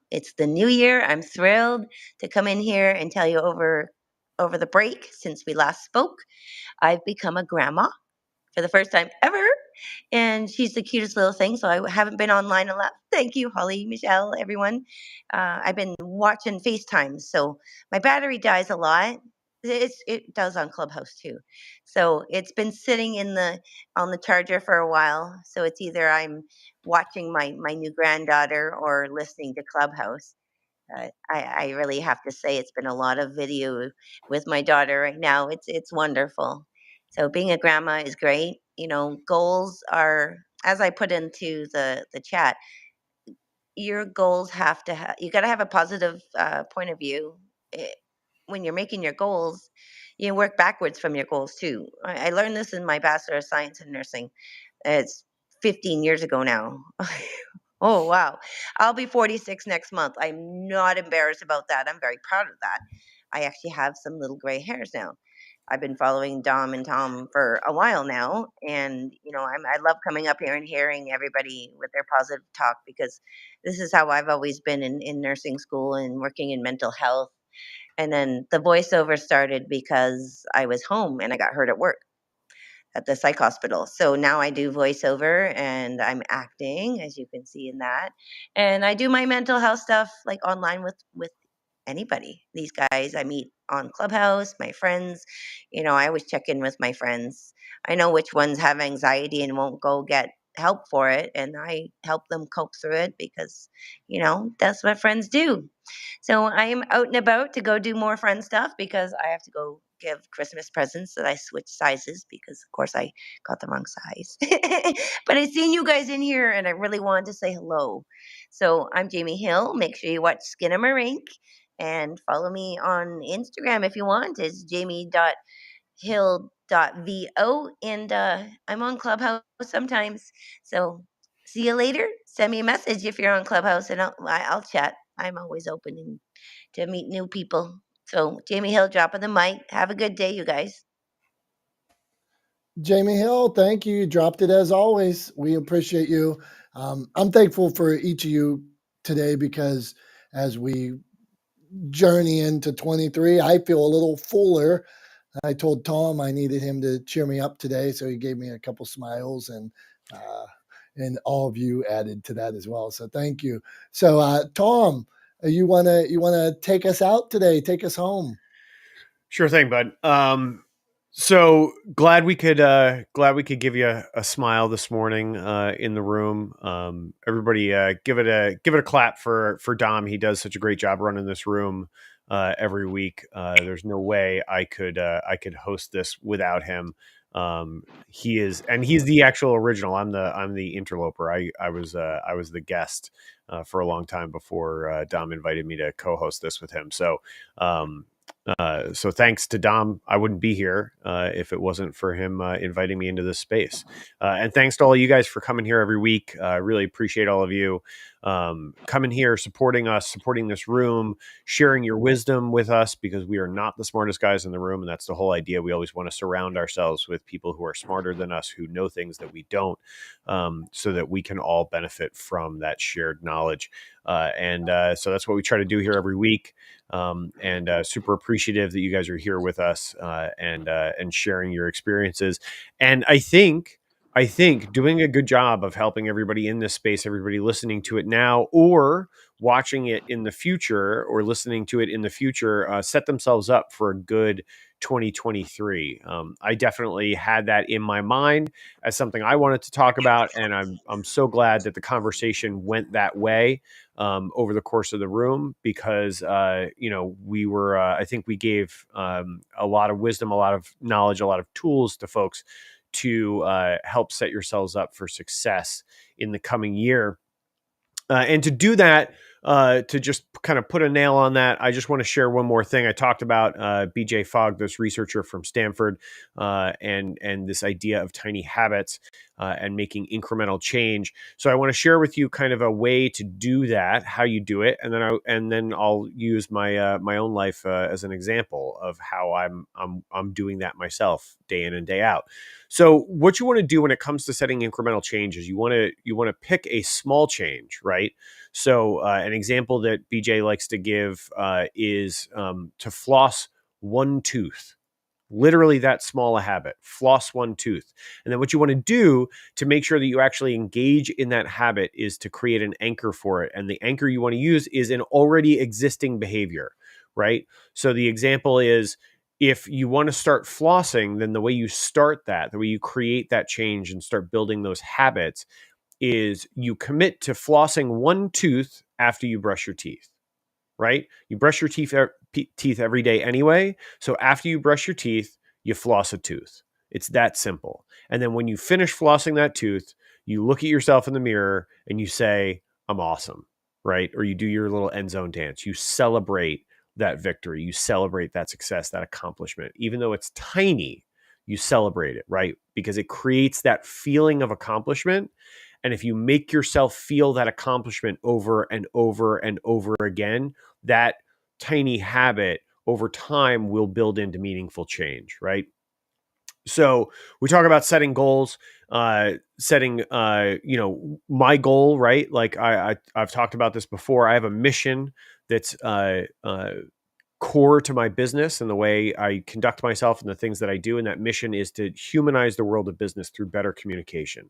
It's the new year. I'm thrilled to come in here and tell you over the break since we last spoke. I've become a grandma for the first time ever. And she's the cutest little thing. So I haven't been online a lot. Thank you, Holly, Michelle, everyone. I've been watching FaceTime. So my battery dies a lot. It does on Clubhouse too. So it's been sitting on the charger for a while. So it's either I'm watching my new granddaughter or listening to Clubhouse. I really have to say it's been a lot of video with my daughter right now. It's wonderful. So being a grandma is great. You know, goals are, as I put into the chat, your goals have to have, you got to have a positive point of view. When you're making your goals, you work backwards from your goals too. I learned this in my Bachelor of Science in Nursing. It's 15 years ago now. Oh, wow. I'll be 46 next month. I'm not embarrassed about that. I'm very proud of that. I actually have some little gray hairs now. I've been following Dom and Tom for a while now, and I love coming up here and hearing everybody with their positive talk because this is how I've always been in nursing school and working in mental health. And then the voiceover started because I was home and I got hurt at work at the psych hospital. So now I do voiceover and I'm acting, as you can see in that. And I do my mental health stuff like online with anybody. These guys I meet on Clubhouse, my friends. I always check in with my friends. I know which ones have anxiety and won't go get help for it, and I help them cope through it because, that's what friends do. So I am out and about to go do more friend stuff because I have to go give Christmas presents that I switched sizes because, of course, I got the wrong size. But I seen you guys in here and I really wanted to say hello. So I'm Jamie Hill. Make sure you watch Skinamarink and follow me on Instagram if you want. It's jamie.hill.vo. And I'm on Clubhouse sometimes. So see you later. Send me a message if you're on Clubhouse and I'll chat. I'm always open to meet new people. So Jamie Hill dropping the mic. Have a good day, you guys.
Jamie Hill, thank you. You dropped it as always. We appreciate you. I'm thankful for each of you today because as we journey into 23, I feel a little fuller. I told Tom I needed him to cheer me up today, so he gave me a couple smiles, and all of you added to that as well. So thank you. So Tom, you wanna take us out today? Take us home.
Sure thing, bud. So glad we could give you a smile this morning in the room. Everybody, give it a clap for Dom. He does such a great job running this room every week. There's no way I could host this without him. He's the actual original. I'm the interloper. I was the guest for a long time before Dom invited me to co-host this with him. So so thanks to Dom, I wouldn't be here if it wasn't for him inviting me into this space. And thanks to all you guys for coming here every week. I really appreciate all of you coming here, supporting us, supporting this room, sharing your wisdom with us because we are not the smartest guys in the room. And that's the whole idea. We always want to surround ourselves with people who are smarter than us, who know things that we don't, so that we can all benefit from that shared knowledge. So that's what we try to do here every week. And super appreciative that you guys are here with us and sharing your experiences. And I think I think doing a good job of helping everybody in this space, everybody listening to it now or watching it in the future or listening to it in the future, set themselves up for a good 2023. I definitely had that in my mind as something I wanted to talk about, and I'm so glad that the conversation went that way over the course of the room, because we were I think we gave a lot of wisdom, a lot of knowledge, a lot of tools to folks to help set yourselves up for success in the coming year. And to do that, to just kind of put a nail on that, I just want to share one more thing. I talked about BJ Fogg, this researcher from Stanford, and this idea of tiny habits and making incremental change. So I want to share with you kind of a way to do that, how you do it, and then I'll use my my own life as an example of how I'm doing that myself day in and day out. So what you want to do when it comes to setting incremental change is you want to pick a small change, right? So an example that BJ likes to give is to floss one tooth. Literally that small a habit, floss one tooth. And then what you want to do to make sure that you actually engage in that habit is to create an anchor for it. And the anchor you want to use is an already existing behavior, right? So the example is, if you want to start flossing, then the way you start that, the way you create that change and start building those habits is you commit to flossing one tooth after you brush your teeth, right? You brush your teeth every day anyway. So after you brush your teeth, you floss a tooth. It's that simple. And then when you finish flossing that tooth, you look at yourself in the mirror and you say, I'm awesome, right? Or you do your little end zone dance. You celebrate that victory. You celebrate that success, that accomplishment. Even though it's tiny, you celebrate it, right? Because it creates that feeling of accomplishment. And if you make yourself feel that accomplishment over and over and over again, that tiny habit over time will build into meaningful change, right? So we talk about setting goals, setting, my goal, right? Like I've talked about this before. I have a mission that's core to my business and the way I conduct myself and the things that I do. And that mission is to humanize the world of business through better communication.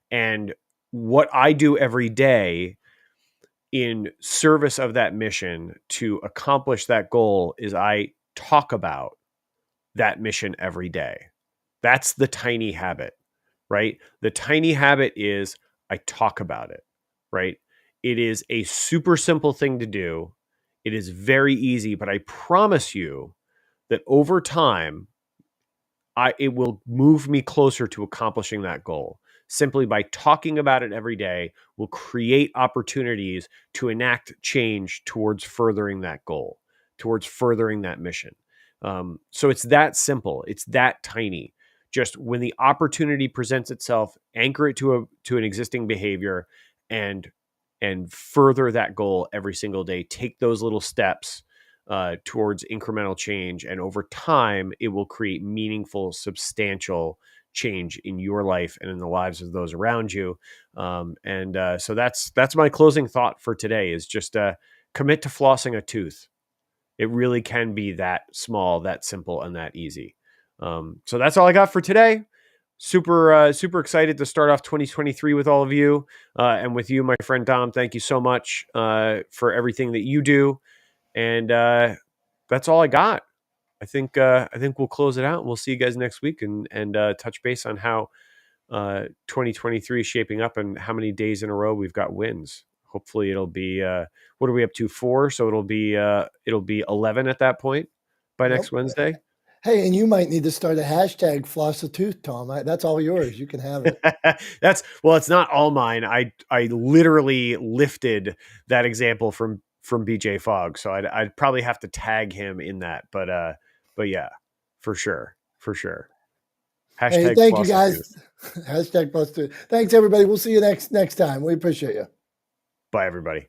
And what I do every day in service of that mission to accomplish that goal is I talk about that mission every day. That's the tiny habit, right? The tiny habit is I talk about it, right? It is a super simple thing to do. It is very easy, but I promise you that over time, it will move me closer to accomplishing that goal. Simply by talking about it every day will create opportunities to enact change towards furthering that goal, towards furthering that mission. So it's that simple. It's that tiny. Just when the opportunity presents itself, anchor it to an existing behavior and further that goal every single day. Take those little steps towards incremental change. And over time, it will create meaningful, substantial change in your life and in the lives of those around you. So that's my closing thought for today is just commit to flossing a tooth. It really can be that small, that simple, and that easy. So that's all I got for today. Super excited to start off 2023 with all of you and with you, my friend Dom. Thank you so much for everything that you do. And that's all I got. I think we'll close it out. We'll see you guys next week and touch base on how 2023 is shaping up and how many days in a row we've got wins. Hopefully it'll be what are we up to? 4? So it'll be 11 at that point by next Wednesday.
Hey, and you might need to start a hashtag floss a tooth, Tom. That's all yours. You can have it.
It's not all mine. I literally lifted that example from BJ Fogg. So I'd probably have to tag him in that, but yeah, for sure. Hashtag
hey, thank you guys. Hashtag floss tooth. Thanks everybody. We'll see you next time. We appreciate you.
Bye everybody.